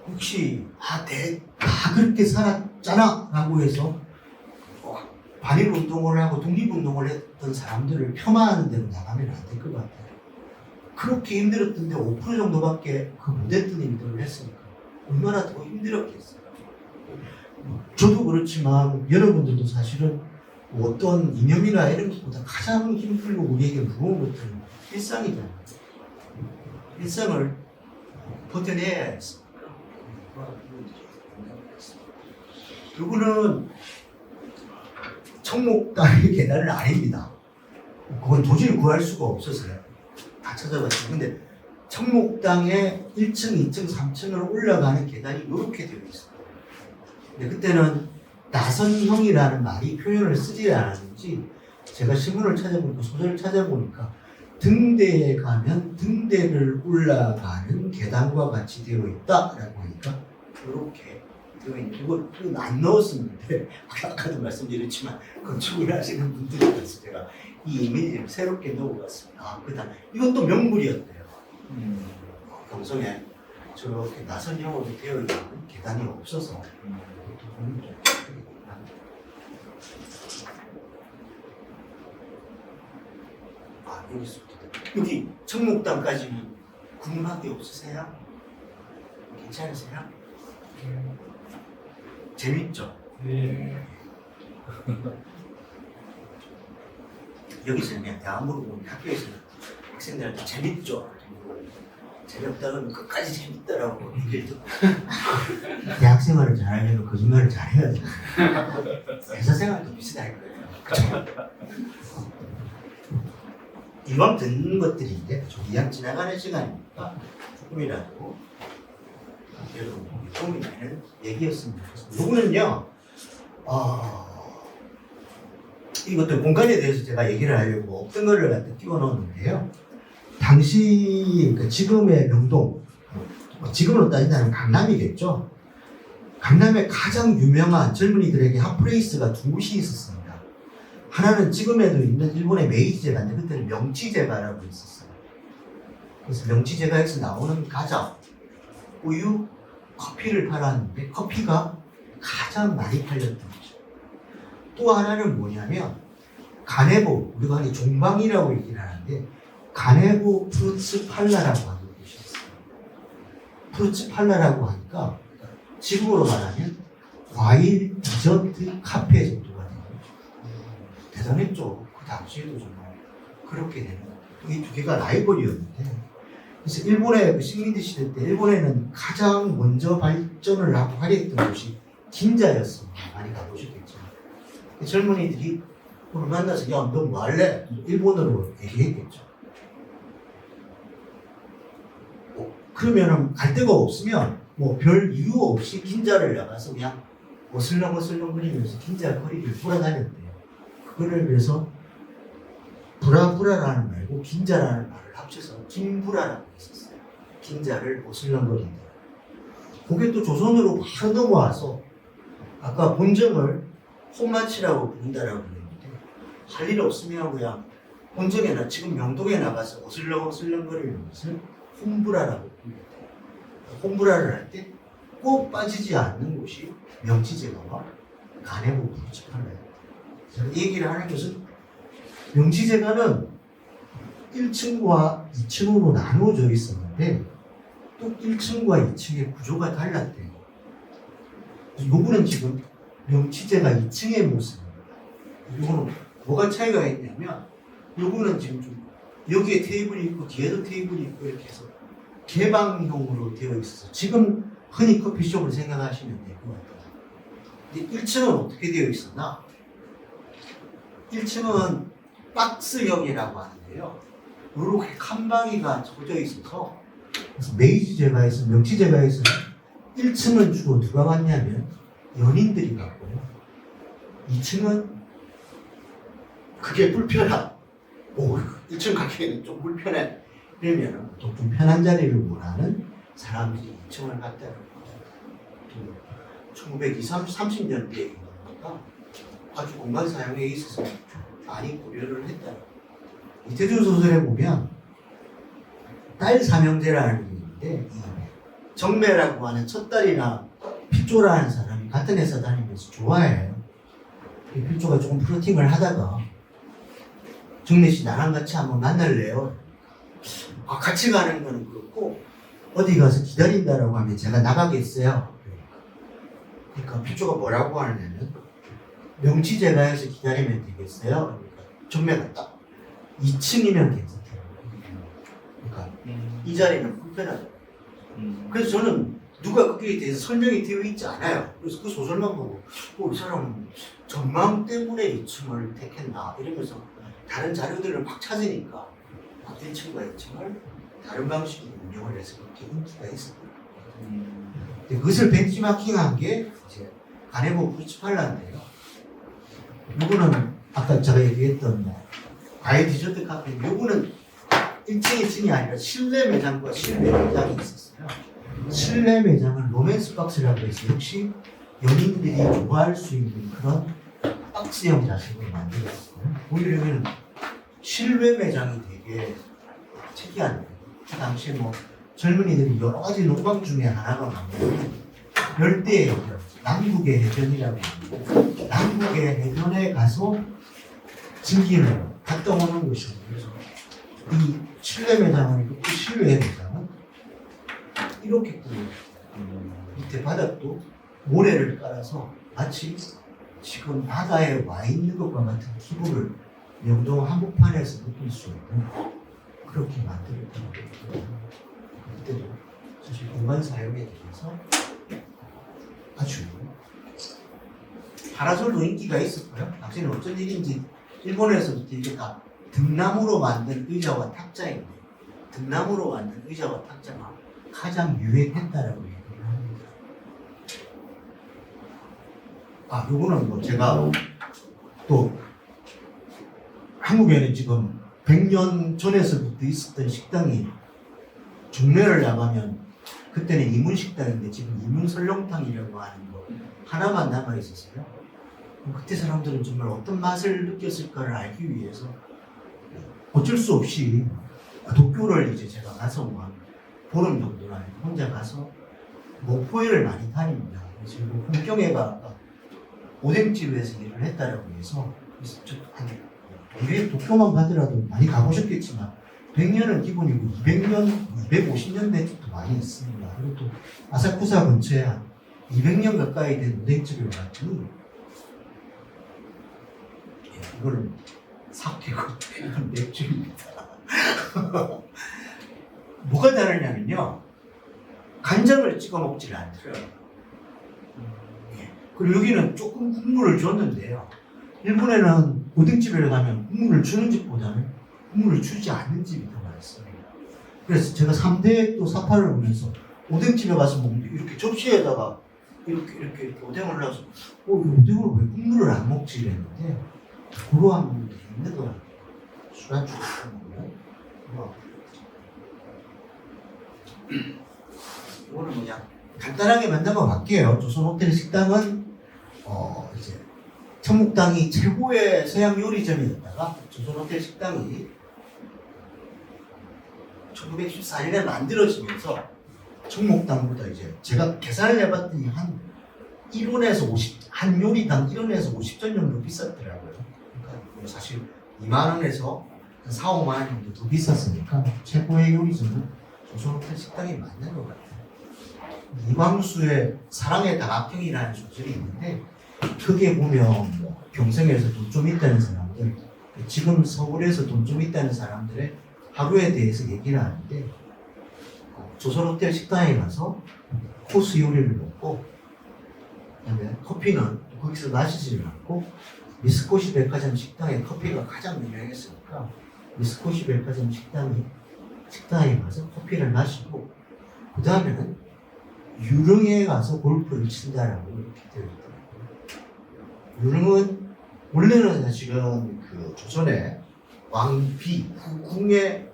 혹시 다 그렇게 살았잖아 라고 해서 반일 운동을 하고 독립 운동을 했던 사람들을 폄하하는 대로 나가면 안 될 것 같아요. 그렇게 힘들었던데 5% 정도밖에 그 못했던 일들을 했으니까 얼마나 더 힘들었겠어요. 저도 그렇지만 여러분들도 사실은 어떤 이념이나 이런 것보다 가장 힘들고 우리에게 무거운 것들은 일상이잖아요. 일상을 버텨내야 했습니다. 이거는 청목당의 계단은 아닙니다. 그건 도저히 구할 수가 없었어요. 다 찾아봤어요. 근데 청목당의 1층, 2층, 3층으로 올라가는 계단이 이렇게 되어 있어요. 근데 그때는 나선형이라는 말이 표현을 쓰지 않았는지 제가 신문을 찾아보니까 소설을 찾아보니까 등대에 가면 등대를 올라가는 계단과 같이 되어 있다라고 하니까 이렇게 되어 있는 이거 안 넣었었는데 아까도 말씀드렸지만 건축을 하시는 분들이라서 제가 이 이미지를 새롭게 넣어봤습니다. 그다음 이것도 명물이었대요. 경성에 저렇게 나선형으로 되어 있는 계단이 없어서 이것도 명물이었대요. 여기 청목당까지는 궁금한 게 없으세요? 괜찮으세요? 재밌죠? 네. 여기서 그냥 대학으로 온 학교에서는 학생들한테 재밌죠? 재미없다 그러면 끝까지 재밌더라고 얘기를 듣고 대학생활을 잘하려면 거짓말을 잘해야 돼. 회사 생활도 비슷할 거예요. 그렇죠? 이왕 듣는 것들인데 좀 이왕 지나가는 시간이니까 조금이라도 여러분 도움이 되는 얘기였으면 좋겠습니다. 이거는요 이것도 공간에 대해서 제가 얘기를 하려고 없던 거를 갖다 끼워 넣었는데요. 당시 그러니까 지금의 명동 지금으로 따진다면 강남이겠죠. 강남에 가장 유명한 젊은이들에게 핫플레이스가 두 곳이 있었습니다. 하나는 지금에도 있는 일본의 메이지제가인데 그때는 명치제가라고 있었어요. 그래서 명치제가에서 나오는 과자, 우유, 커피를 팔았는데 커피가 가장 많이 팔렸던 거죠. 또 하나는 뭐냐면 가네보, 우리가 흔히 종방이라고 얘기를 하는데 가네보 프루츠 팔라라고 하는 곳이 있어요. 프루츠 팔라라고 하니까 지금으로 말하면 과일, 디저트, 카페 정도가 되는 거죠. 대단했죠. 그 당시에도 정말 그렇게 되는 거예요. 이 두 개가 라이벌이었는데 그래서 일본의 그 식민지 시대 때 일본에는 가장 먼저 발전을 하고 활약했던 곳이 긴자였습니다. 많이 가보셨겠죠. 젊은이들이 오늘 만나서 야, 너 뭐 할래? 일본어로 얘기했겠죠. 그러면은 갈 데가 없으면 뭐 별 이유 없이 긴자를 나가서 그냥 어슬렁어슬렁거리면서 긴자 거리를 돌아다녔대요. 그거를 위해서 브라브라라는 말고 긴자라는 말을 합쳐서 긴브라라고 했었어요. 긴자를 어슬렁거린다. 그게 또 조선으로 바로 넘어와서 아까 본점을 홈마치라고 부른다라고 그랬는데 할 일 없으면 그냥 본점에나 지금 명동에 나가서 어슬렁어슬렁거리는 것을 홈브라라고 부릅니다. 홈브라를 할 때 꼭 빠지지 않는 곳이 명치제가와 가네보 프루츠팔라예요. 제가 이 얘기를 하는 것은 명치제가는 1층과 2층으로 나누어져 있었는데 또 1층과 2층의 구조가 달랐대요. 요거는 지금 명치제가 2층의 모습입니다. 요거는 뭐가 차이가 있냐면 요거는 지금 좀 여기에 테이블이 있고 뒤에도 테이블이 있고 이렇게 해서 개방형으로 되어 있어서 지금 흔히 커피숍을 생각하시면 될 것 같아요. 근데 1층은 어떻게 되어 있었나? 1층은 박스형이라고 하는데요. 이렇게 칸방이가 쳐져 있어서 그래서 메이지제가에서 명치제가에서 1층은 주로 누가 갔냐면 연인들이 갔고요. 2층은 그게 불편한 1층 가기에는 좀 불편한 그러면 보통 좀 편한 자리를 원하는 사람들이 2층을 갔다는 거예요. 1920, 30년대에 아주 공간 사용에 있어서 많이 고려를 했다. 이태준 소설에 보면 딸 삼형제라는 게 있는데 정매라고 하는 첫딸이나 필조라는 사람이 같은 회사 다니면서 좋아해요. 이 필조가 조금 플러팅을 하다가 정매 씨 나랑 같이 한번 만날래요? 아, 같이 가는 거는 그렇고 어디 가서 기다린다라고 하면 제가 나가겠어요. 그러니까 필조가 뭐라고 하냐면 명치제가에서 기다리면 되겠어요. 그러니까 정매가 딱 2층이면 괜찮대요. 그러니까 이 자리는 불편하죠. 그래서 저는 누가 거기에 대해서 설명이 되어 있지 않아요. 그래서 그 소설만 보고 이 사람은 전망 때문에 2층을 택했나 이러면서 다른 자료들을 막 찾으니까 1층과 2층을 다른 방식으로 운영을 해서 그렇게 인기가 있었거든요. 근데 그것을 벤치마킹한 게 이제 가네보 프리츠팔라인데요. 요거는 아까 제가 얘기했던 과일 디저트 카페, 요거는 1층, 2층이 아니라 실내 매장과 실내 매장이 있었어요. 실내 매장은 로맨스 박스라고 해서 역시 연인들이 좋아할 수 있는 그런 박스형 자식으로 만들었어요. 보이려면 실외 매장이 되게 특이한 거예요. 그 당시에 뭐 젊은이들이 여러 가지 로망 중에 하나가 뭐냐면 열대 해변, 남북의 해변이라고 하는데 남북의 해변에 가서 즐기는 갔다 오는 것이고 그래서 이 실내 매장은 이 실외 매장은 이렇게 꾸며요. 밑에 바닥도 모래를 깔아서 마치 지금 바다에 와 있는 것과 같은 기분을 명동 한복판에서 느낄 수 있는 그렇게 만들었다고 했거든요. 그때도 사실 공간 사용에 대해서 아주 파라솔도 인기가 있었고요. 당시에는 어쩐 일인지 일본에서부터 이게 다 등나무로 만든 의자와 탁자인데 등나무로 만든 의자와 탁자가 가장 유행했다라고 얘기를 합니다. 아, 요거는 뭐 제가 또 한국에는 지금 100년 전에서부터 있었던 식당이 중매를 나가면 그때는 이문식당인데 지금 이문설렁탕이라고 하는 거 하나만 남아 있었어요. 그때 사람들은 정말 어떤 맛을 느꼈을까를 알기 위해서 어쩔 수 없이 도쿄를 이제 제가 가서 뭐 보름 정도나 혼자 가서 목포회를 많이 다닙니다. 그래서 홍경애가 오뎅집에서 일을 했다라고 해서 도쿄만 가더라도 많이 가보셨겠지만 100년은 기본이고 200년, 250년 대쯤도 많이 있습니다. 그리고 또 아사쿠사 근처에 한 200년 가까이 된 오뎅집을 갔더니 이거를 사케고 이건 맥주입니다. 뭐가 다르냐면요, 간장을 찍어 먹지를 않더라고요. 그리고 여기는 조금 국물을 줬는데요, 일본에는 오뎅집에 가면 국물을 주는 집보다는 국물을 주지 않는 집이 더 많습니다. 그래서 제가 3대 또 사파를 보면서 오뎅집에 가서 먹는데 이렇게 접시에다가 이렇게 오뎅을 넣어서 이 오뎅을 왜 국물을 안 먹지 이랬는데 그러한 분들이 있는 것 같아요. 술안주 먹으면 이거는 그냥 간단하게 만나면 갈게요. 조선호텔 식당은 이제 청국당이 최고의 서양 요리점이었다가 조선호텔 식당이 1914년에 만들어지면서 청국당보다 이제 제가 계산을 해봤더니 한 1원에서 한 요리당 1원에서 50전 정도 비쌌더라고요. 그러니까 사실 2만 원에서 한 4, 5만 원 정도 더 비쌌으니까 최고의 요리점은 조선호텔 식당이 맞는 것 같아요. 이광수의 사랑의 다각형이라는 소설이 있는데 그게 보면 뭐 경성에서 돈 좀 있다는 사람들, 지금 서울에서 돈 좀 있다는 사람들의 하루에 대해서 얘기를 하는데 조선호텔 식당에 가서 코스 요리를 먹고 그다음에 커피는 거기서 마시지를 않고 미스코시 백화점 식당에 커피가 가장 유명했으니까 미스코시 백화점 식당에 가서 커피를 마시고 그 다음에는 유릉에 가서 골프를 친다라고 이렇게 되어 있더라고요. 유릉은 원래는 사실은 그 조선의 왕비 후궁의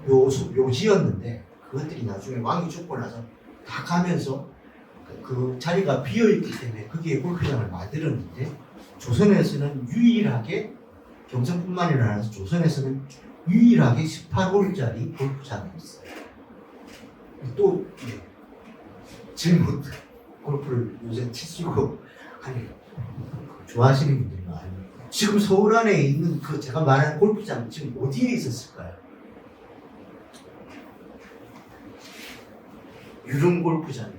묘지였는데 그것들이 나중에 왕이 죽고 나서 다 가면서 그 자리가 비어있기 때문에 거기에 골프장을 만들었는데 조선에서는 유일하게 경성뿐만이 아니라 조선에서는 유일하게 18홀짜리 골프장이 있어요. 또 질문 골프를 요새 치시고 아니 좋아하시는 분들이 많아요. 지금 서울 안에 있는 그 제가 말한 골프장 지금 어디에 있었을까요? 유령 골프장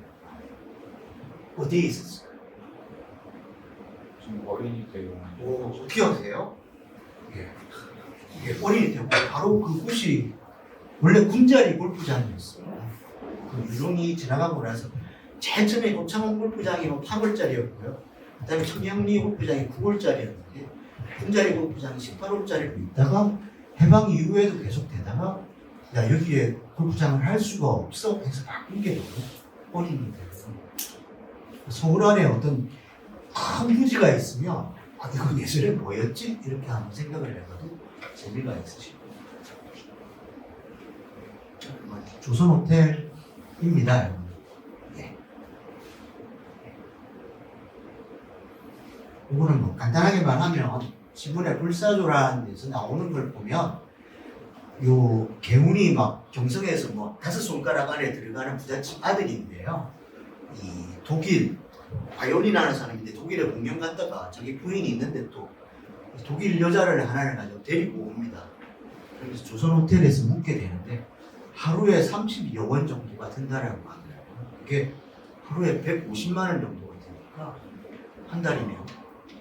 어디에 있었을까요? 지금 어린이 대용. 어떻게 아세요? 이게 어린이 대용 바로 그곳이 원래 군자리 골프장이었어요. 그 유령이 지나가고 나서 제일 처음에 고창원 골프장이 8홀짜리였고요. 그 다음에 청량리 골프장이 9홀짜리였는데 군자리 골프장이 18홀짜리로 있다가 해방 이후에도 계속 되다가 야 여기에 골프장을 할 수가 없어 해서 바꾼 게 어린이 대용. 서울 안에 어떤 큰 부지가 있으면 아 이거 예전에 뭐였지? 이렇게 한번 생각을 해봐도 재미가 있으시고 조선 호텔입니다. 여러분. 예. 이거는 뭐 간단하게 말하면 지분의 불사조라는 데서 나오는 걸 보면 요 개운이 막 경성에서 뭐 5손가락 안에 들어가는 부잣집 아들인데요. 이 독일 바이올린하는 사람인데 독일에 공연 갔다가 자기 부인이 있는데 또 독일 여자를 하나를 가지고 데리고 옵니다. 그래서 조선 호텔에서 묵게 되는데 하루에 32여 원 정도가 든다라고 하더라고요. 그게 하루에 150만 원 정도가 되니까 한 달이면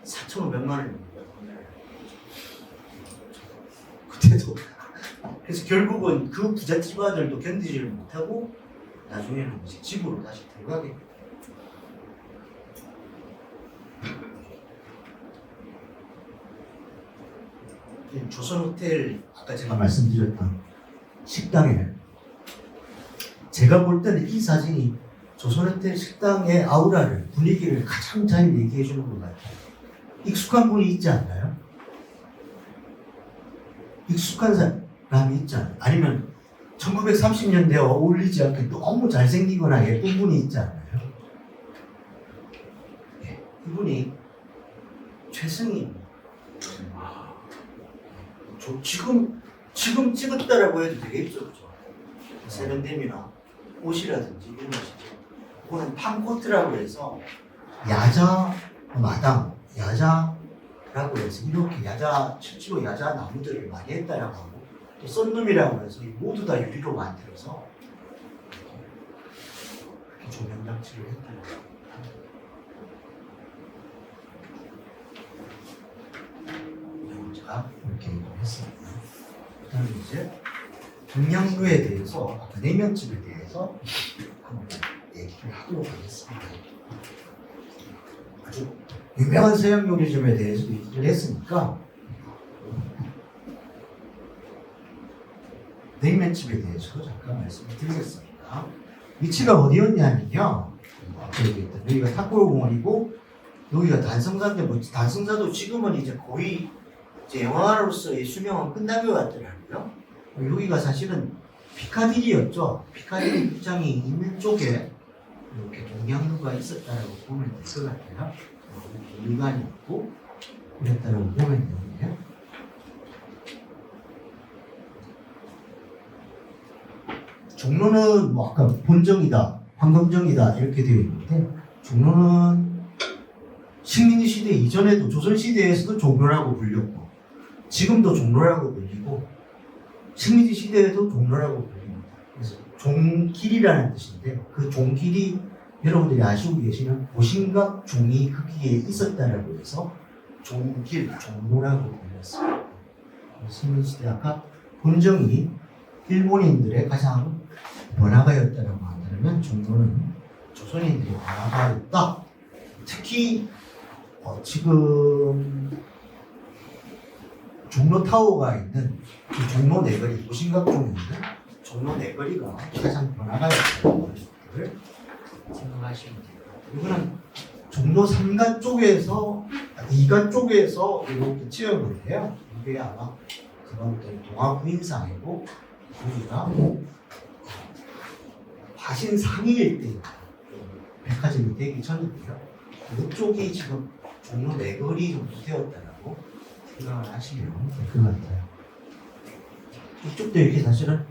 4,500만 원 정도가 된다라고. 그때도 그래서 결국은 그 부잣집 아들도 견디지를 못하고 나중에는 이제 집으로 다시 들어가게 됩니다. 조선 호텔 아까 제가 말씀드렸던 식당에 제가 볼 때는 이 사진이 조선 호텔 식당의 아우라를 분위기를 가장 잘 얘기해 주는 것 같아요. 익숙한 분이 있지 않나요? 익숙한 사람이 있지 않나요? 아니면 1930년대와 어울리지 않게 너무 잘생기거나 예쁜 분이 있지 않나요? 네, 이분이 최승희입니다. 지금 찍었다라고 해도 되겠죠, 그죠? 세련됨이나 옷이라든지 이런 것이죠. 그거는 팜코트라고 해서 야자 마당, 야자라고 해서 이렇게 야자 실제로 야자 나무들을 많이 했다라고 하고 또 썬룸이라고 해서 모두 다 유리로 만들어서 이렇게 조명 장치를 했다라고 합니다. 제가 이렇게 얘기를 했습니다. 그 다음에 이제 동양루에 대해서 아까 냉면집에 대해서 한번 얘기를 하도록 하겠습니다. 아주 유명한 서양 요리점에 대해서 얘기를 했으니까 냉면집에 대해서 잠깐 말씀을 드리겠습니다. 위치가 어디였냐면요. 앞에 얘기했던 여기가 탁골공원이고 여기가 단성사인데 뭐 단성사도 지금은 이제 거의 이제 영화로서의 수명은 끝난 것 같더라고요. 여기가 사실은 피카디리였죠. 피카디리 극장이 있는 쪽에 이렇게 동양루가 있었다라고 보면 될 것 같아요. 공간이 있고 그랬다라고 보면 되는데요. 종로는 뭐 아까 본정이다, 황금정이다 이렇게 되어 있는데 종로는 식민지 시대 이전에도 조선 시대에서도 종로라고 불렸고 지금도 종로라고 불리고 식민지 시대에도 종로라고 불립니다. 그래서 종길이라는 뜻인데 그 종길이 여러분들이 아시고 계시는 보신각 종이 거기에 있었다라고 해서 종길, 종로라고 불렸습니다. 식민지 시대 아까 본정이 일본인들의 가장 번화가였다라고 한다면 종로는 조선인들의 번화가였다. 특히 지금 종로 타워가 있는 그 종로 내거리, 보신각종에 있는 종로 내거리가 가장 번화가였다는 것을 생각하시면 됩니다. 이거는 종로 3가 쪽에서 2가 쪽에서 이렇게 찍은 건데요. 이게 아마 제가 볼 때는 동화 구인상이고 여기가 화신 상위일 때 백화점이 되기 전이고요. 이쪽이 지금 종로 내거리 정도 되었다라고 생각을 하시면 될 것 같아요. 이쪽도 이렇게 사실은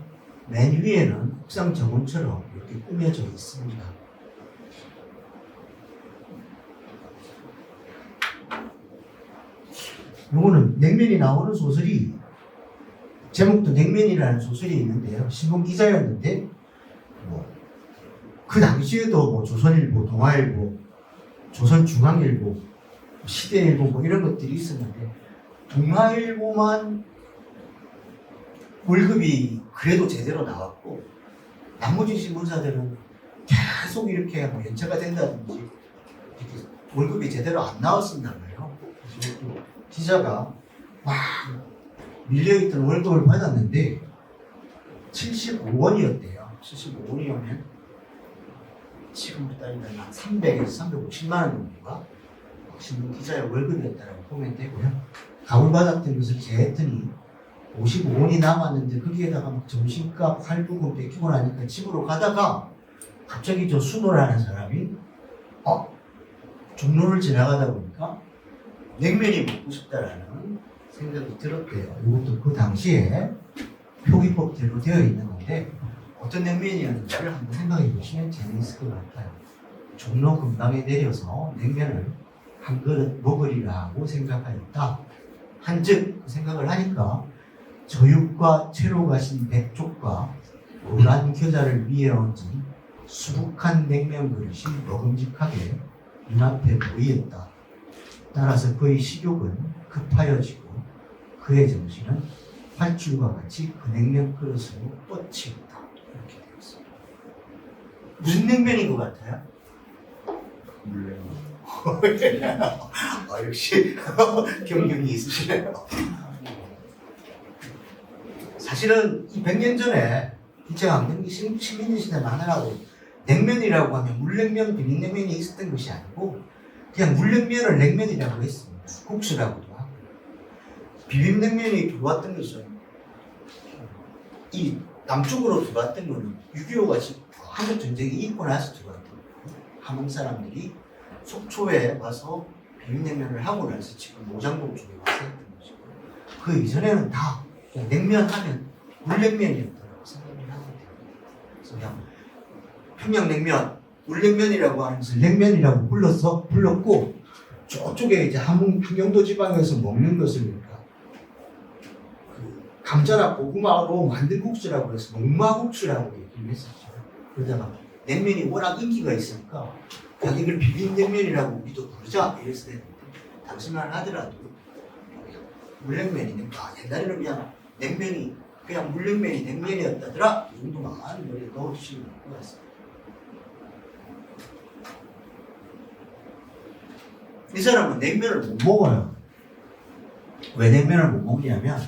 맨 위에는 옥상 정원처럼 이렇게 꾸며져 있습니다. 요거는 냉면이 나오는 소설이 제목도 냉면이라는 소설이 있는데요. 신문 기자였는데 그 당시에도 뭐 조선일보, 동아일보, 조선중앙일보, 시대일보 뭐 이런 것들이 있었는데 동아일보만 월급이 그래도 제대로 나왔고 나머지 신문사들은 계속 이렇게 뭐 연체가 된다든지 이렇게 월급이 제대로 안 나왔었나 봐요. 그래서 또 기자가 막 밀려있던 월급을 받았는데 75원이었대요. 75원이면 지금으로 따지면 한 300에서 350만 원 정도가 신문 기자의 월급이었다고 보면 되고요. 갑을 받았던 것을 재했더니 55원이 남았는데 거기에다가 막 점심값 할부금 베끼고 나니까 집으로 가다가 갑자기 저 순호라는 사람이 종로를 지나가다 보니까 냉면이 먹고 싶다라는 생각이 들었대요. 이것도 그 당시에 표기법대로 되어 있는 건데 어떤 냉면이었는지를 한번 생각해 보시면 재미있을 것 같아요. 종로 근방에 내려서 냉면을 한 그릇 먹으리라고 생각하였다. 한즉 그 생각을 하니까 저육과 채로 가신 백족과 노란 겨자를 위에 얹은 수북한 냉면 그릇이 먹음직하게 눈앞에 보이었다. 따라서 그의 식욕은 급하여지고 그의 정신은 활줄과 같이 그 냉면 그릇으로 뻗치었다. 이렇게 되어 있습니다. 무슨 냉면인 것 같아요? 물냉. 역시 경륜이 있으시네요. 사실은 이 100년 전에 일제강점기 식민지 시대만 하더라도 냉면이라고 하면 물냉면, 비빔냉면이 있었던 것이 아니고 그냥 물냉면을 냉면이라고 했습니다. 국수라고도 하고. 비빔냉면이 들어왔던 것은 이 남쪽으로 들어왔던 거는 6.25가 한국전쟁이 있고 나서 들어왔던 거예요. 함흥 사람들이 속초에 와서 비빔냉면을 하고 나서 지금 노장동 쪽에 와서 했던 것이고 그 이전에는 다 그냥 냉면 하면 물냉면이었다고 생각을 하면 돼요. 그래서 그냥 평양냉면, 물냉면이라고 하는 것을 냉면이라고 불렀고 저쪽에 이제 함경도 지방에서 먹는 것을 그러니까 그 감자나 고구마로 만든 국수라고 해서 녹마국수라고 얘기를 했었죠. 그러다가 냉면이 워낙 인기가 있으니까 그냥 이걸 비빔냉면이라고 우리도 부르자 이랬을 때 당시만 하더라도 물냉면이 옛날에는 그냥 냉면이 그냥 물냉면이 냉면이었다더라 이 정도만 머리에 넣어주시면 될 것 같습니다. 이 사람은 냉면을 못 먹어요. 왜 냉면을 못 먹냐면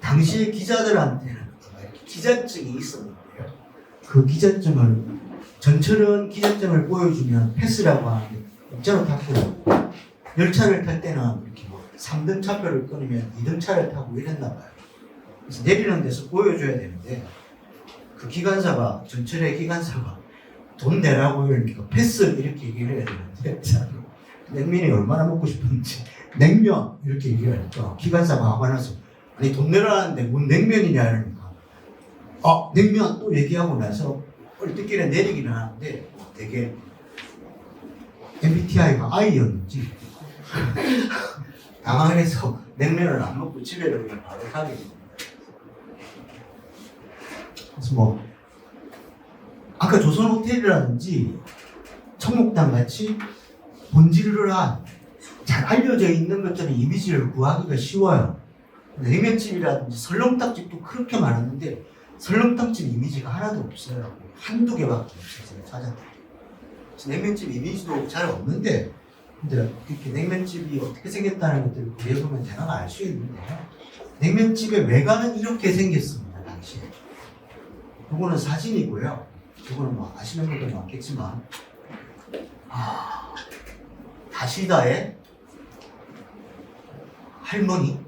당시에 기자들한테는 이렇게 기자증이 있었는데요. 그 기자증을 전철은 기자증을 보여주면 패스라고 하는데 공짜로 탔고 열차를 탈 때는 이렇게 뭐 3등 차표를 끊으면 2등 차를 타고 이랬나 봐요. 그래서 내리는 데서 보여줘야 되는데 그 기관사가 전철의 기관사가 돈 내라고 이러니까 패스 이렇게 얘기를 해야 되는데 냉면이 얼마나 먹고 싶은지 냉면 이렇게 얘기를 하니까 기관사가 화가 나서 아니 돈 내라는데 뭔 냉면이냐 이러니까 냉면 또 얘기하고 나서 얼뜻길에 내리기는 하는데 되게 MBTI가 I였는지 당황해서 냉면을 안 먹고 집에를 그냥 바로 가게 됩니다. 그래서 뭐 아까 조선호텔이라든지 청록당 같이 본질을 잘 알려져 있는 것들은 이미지를 구하기가 쉬워요. 냉면집이라든지 설렁탕집도 그렇게 많았는데 설렁탕집 이미지가 하나도 없어요. 한두 개밖에 없어요. 찾아봤어요. 냉면집 이미지도 잘 없는데 근데 이렇게 냉면집이 어떻게 생겼다는 것들을 그려보면 대강 알 수 있는데요. 냉면집의 외관은 이렇게 생겼습니다. 당시에. 이거는 사진이고요. 이거는 뭐 아시는 분들 많겠지만 다시다의 할머니,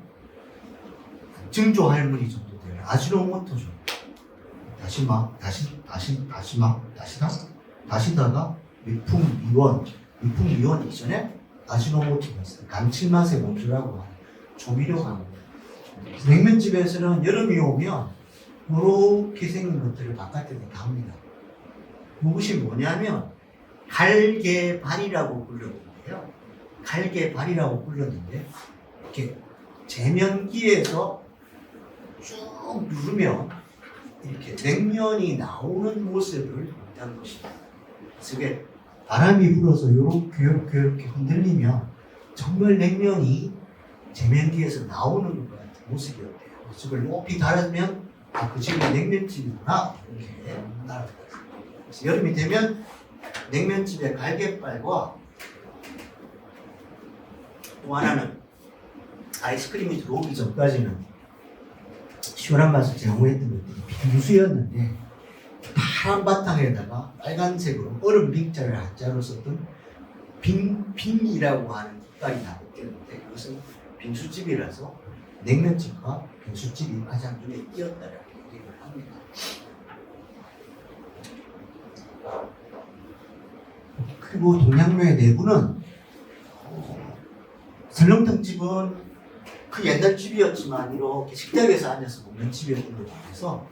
증조 할머니 정도 되는 아지노모토죠. 다시다가 미풍미원 이전에 아지노모토가 있어요. 감칠맛의 원주라고 하는 조미료가 합니다. 냉면집에서는 여름이 오면 이렇게 생긴 것들을 바깥에 다 합니다. 이것이 뭐냐면 갈개발이라고 불렀는데요. 갈개발이라고 불렀는데 이렇게 제면기에서 쭉 누르면 이렇게 냉면이 나오는 모습을 본다는 것입니다. 그래서 이게 바람이 불어서 이렇게 흔들리면 정말 냉면이 제면기에서 나오는 것 같은 모습이었대요. 모습을 높이 달으면 그 집이 냉면집이구나 이렇게 알아봤어요. 그래서 여름이 되면 냉면집의 갈개발과 또 하나는 아이스크림이 들어오기 전까지는 시원한 맛을 제공했던 것들이 빙수였는데 파란 바탕에다가 빨간색으로 얼음 빙자를 한자로 썼던 빙이라고 하는 국갈이 나오게 되는데 그것은 빙수집이라서 냉면집과 빙수집이 가장 눈에 띄었다라고 얘기를 합니다. 그리고 동양면의 내부는 설렁탕집은 그 옛날 집이었지만 이렇게 식탁에서 앉아서 먹는 집이었던 것에 비해서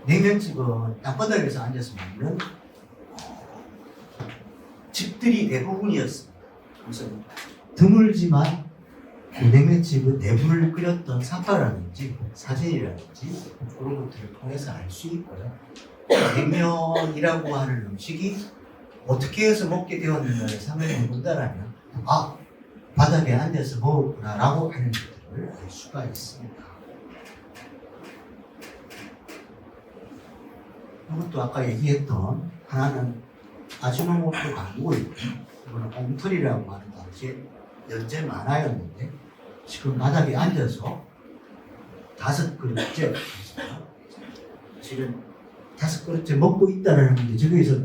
냉면집은 땅바닥에서 앉아서 먹는 집들이 대부분이었습니다. 그래서 드물지만 그 냉면집은 내부를 끓였던 사파라든지 사진이라든지 그런 것들을 통해서 알 수 있고요. 냉면이라고 하는 음식이 어떻게 해서 먹게 되었는가를 상상해 본다라면 바닥에 앉아서 먹었구나라고 하는 것들을 알 수가 있습니다. 이것도 아까 얘기했던 하나는 아지노모토 강구고 있고 이거는 엉터리라고 하는 당시에 연재 만화였는데 지금 바닥에 앉아서 5그릇째 실은 5그릇째 먹고 있다는 건데 저기에서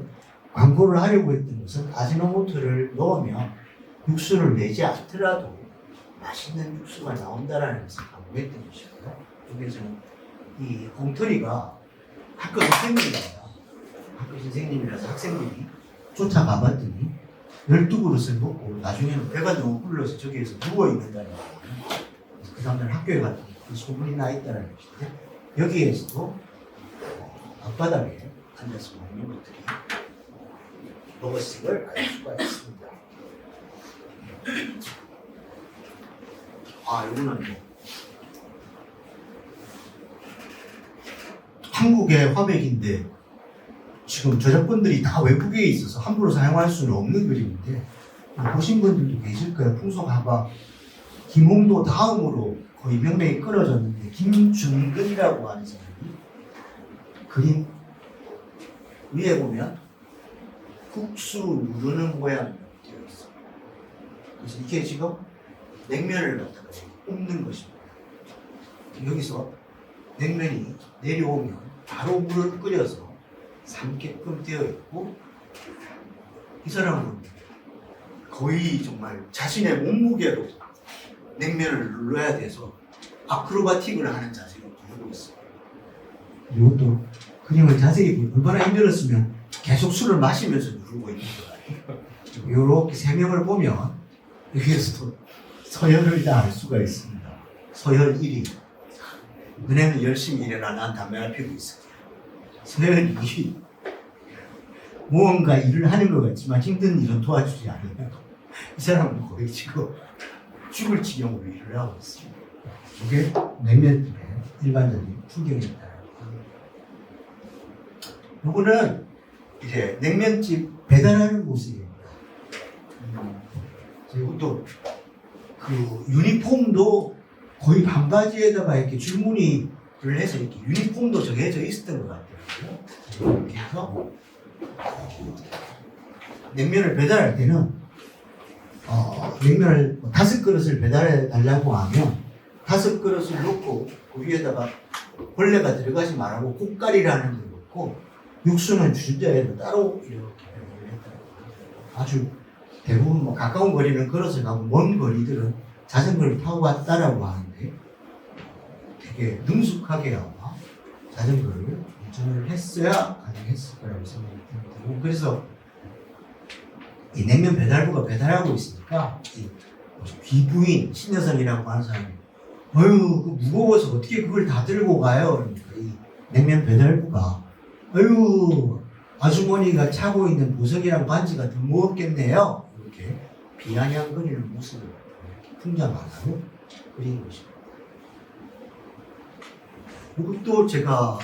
광고를 하려고 했던 것은 아지노모토를 넣으면 육수를 내지 않더라도 맛있는 육수가 나온다라는 것을 강조했던 것이고요. 여기에서는 이 엉터리가 학교 선생님이라서 학생들이 쫓아가 봤더니 12그릇을 먹고 나중에는 배가 너무 불러서 저기에서 누워있는다는 거예요. 그 사람들은 학교에 갔더니 그 소문이 나 있다는 것인데 여기에서도 앞바닥에 앉아서 먹는 것들이 먹었음을 알 수가 있습니다. 이거는 한국의 화백인데 지금 저작권들이 다 외국에 있어서 함부로 사용할 수는 없는 그림인데 보신 분들도 계실 거예요. 풍속화가 김홍도 다음으로 거의 명맥이 끊어졌는데 김준근이라고 하는 사람이 그림 위에 보면 국수 누르는 모양으로 되어 있어요. 그래서 이게 지금 냉면을 갖다가 굽는 것입니다. 여기서 냉면이 내려오면 바로 물을 끓여서 삶게끔 되어 있고 이 사람은 거의 정말 자신의 몸무게로 냉면을 눌러야 돼서 아크로바틱을 하는 자세로 누르고 있어요. 이것도 그림을 자세히 보면 얼마나 힘들었으면 계속 술을 마시면서 누르고 있는 거예요. 이렇게 세 명을 보면 여기에서도 서열을 다 알 수가 있습니다. 서열 1위. 너네는 열심히 일해라. 난 담배를 피우고 있어. 서열 2위. 무언가 일을 하는 것 같지만 힘든 일은 도와주지 않으면 이 사람은 거의 지금 죽을 지경으로 일을 하고 있습니다. 이게 냉면집의 일반적인 풍경입니다. 요거는 이제 냉면집 배달하는 모습입니다. 이것도 그 유니폼도 거의 반바지에다가 이렇게 줄무늬를 해서 이렇게 유니폼도 정해져 있었던 것 같아요. 이렇게 해서 냉면을 배달할 때는 냉면을 5그릇을 배달해 달라고 하면 5그릇을 넣고 그 위에다가 벌레가 들어가지 말라고 국갈이라는 걸 넣고 육수는 주전자에도 따로 이렇게 했더라고요. 아주 대부분 가까운 거리는 걸어서 가고 먼 거리들은 자전거를 타고 갔다라고 하는데 되게 능숙하게 아마 자전거를 발전을 했어야 가능했을 거라고 생각이 들고 그래서 이 냉면 배달부가 배달하고 있으니까 이 귀부인 신여성이라고 하는 사람이 어휴 그 무거워서 어떻게 그걸 다 들고 가요? 그러니까 이 냉면 배달부가 어휴 아주머니가 차고 있는 보석이랑 반지가 더 무겁겠네요. 이렇게 비아냥거리는 모습을 이렇게 풍자 만화로 그린 것입니다. 그리고 또 제가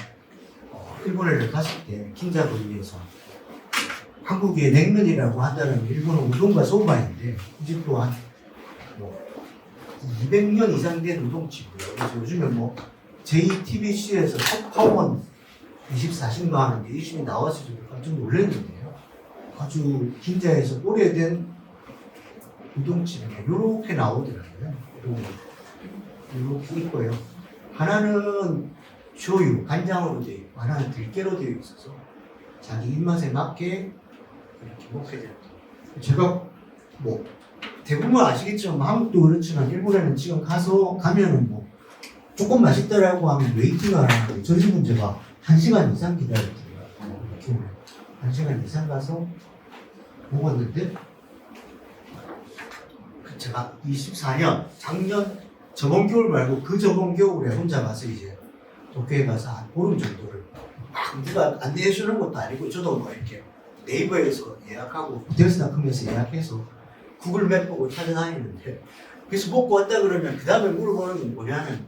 일본에 갔을 때 긴자도리에서 한국의 냉면이라고 한다는 일본은 우동과 소바인데 이 집도 한 200년 이상 된 우동집이에요. 그래서 요즘에 뭐 JTBC에서 톱파원 24신가 하는데 이 집이 나와서 좀 깜짝 놀랐는데요. 아주 긴자에서 오래된 우동집이에요. 요렇게 나오더라고요. 요렇게 있고요. 하나는 쇼유, 간장으로 되어 있고 하나는 들깨로 되어 있어서 자기 입맛에 맞게 이렇게 먹게 됩니다. 제가 뭐 대부분 아시겠지만 한국도 그렇지만 일본에는 지금 가면은 뭐 조금 맛있더라고 하면 웨이팅을 하는데 저희 집은 제가 1시간 이상 기다렸더라고요. 1시간 이상 가서 먹었는데 제가 24년 작년 저번 겨울 말고 그 저번 겨울에 혼자 가서 이제 도쿄에 가서 한 보름 정도를 막 누가 안내해 주는 것도 아니고 저도 뭐 이렇게 네이버에서 예약하고 호텔스닷컴에서 예약해서 구글맵 보고 찾아다니는데 그래서 먹고 왔다 그러면 그 다음에 물어보는 게 뭐냐면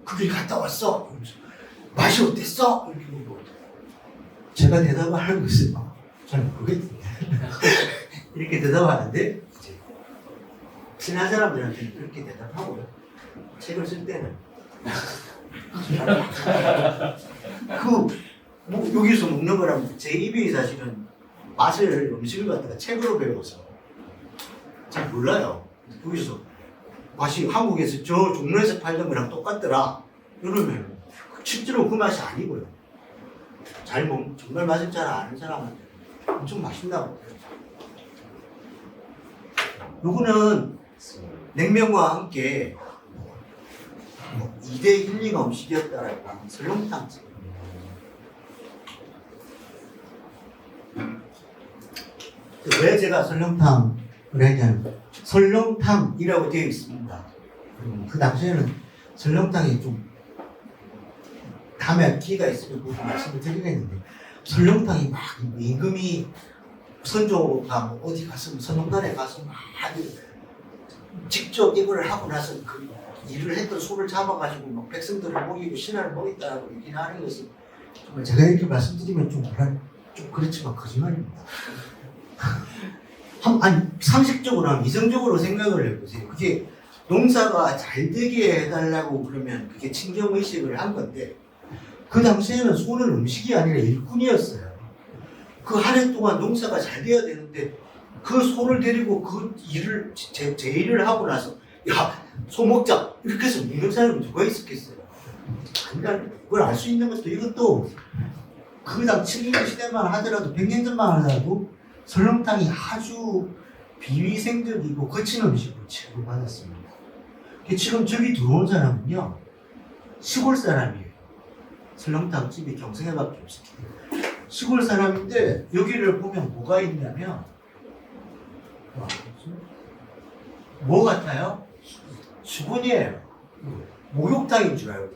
그 길 갔다 왔어? 이러면서 맛이 어땠어? 이렇게 물어보고 제가 대답을 하는 것은 잘 모르겠는데 이렇게 대답하는데 이제 친한 사람들한테는 그렇게 대답하고요. 책을 쓸 때는 뭐 여기서 먹는 거랑 제 입이 사실은 맛을 음식을 갖다가 책으로 배워서 잘 몰라요. 여기서 맛이 한국에서 저 종로에서 팔던 거랑 똑같더라 이러면 실제로 그 맛이 아니고요. 정말 맛을 잘 아는 사람한테 엄청 맛있다고 해요. 요거는 냉면과 함께 2대 힐링 음식이었다라고 하는 설렁탕집. 왜 제가 설렁탕을 했냐면 설렁탕이라고 되어 있습니다. 그 당시에는 설렁탕이 좀 다음에 기회가 있으면 꼭 말씀을 드리겠는데 설렁탕이 막 임금이 선조가 뭐 어디 가서 설렁탕에 가서 막 직접 이걸 하고 나서 그 일을 했던 소를 잡아가지고 막 백성들을 먹이고 신하를 먹였다라고 얘기하는 것은 정말 제가 이렇게 말씀드리면 좀 그렇지만 거짓말입니다. 아니 상식적으로 하면 이성적으로 생각을 해보세요. 그게 농사가 잘 되게 해달라고 그러면 그게 친경의식을 한 건데 그 당시에는 소는 음식이 아니라 일꾼이었어요. 그 한 해 동안 농사가 잘 돼야 되는데 그 소를 데리고 그 일을 제 일을 하고 나서 야 소 먹자 이렇게 해서 먹는 사람이 누가 있었겠어요. 그러니까 그걸 알 수 있는 것도 이것도 그 당 7년 시대만 하더라도 100년 전만 하더라도 설렁탕이 아주 비위생적이고 거친 음식으로 취급받았습니다. 지금 저기 들어온 사람은요 시골 사람이에요. 설렁탕 집이 경성에밖에 없어요. 시골 사람인데 여기를 보면 뭐가 있냐면 뭐 같아요? 수건이에요. 목욕탕인 줄 알고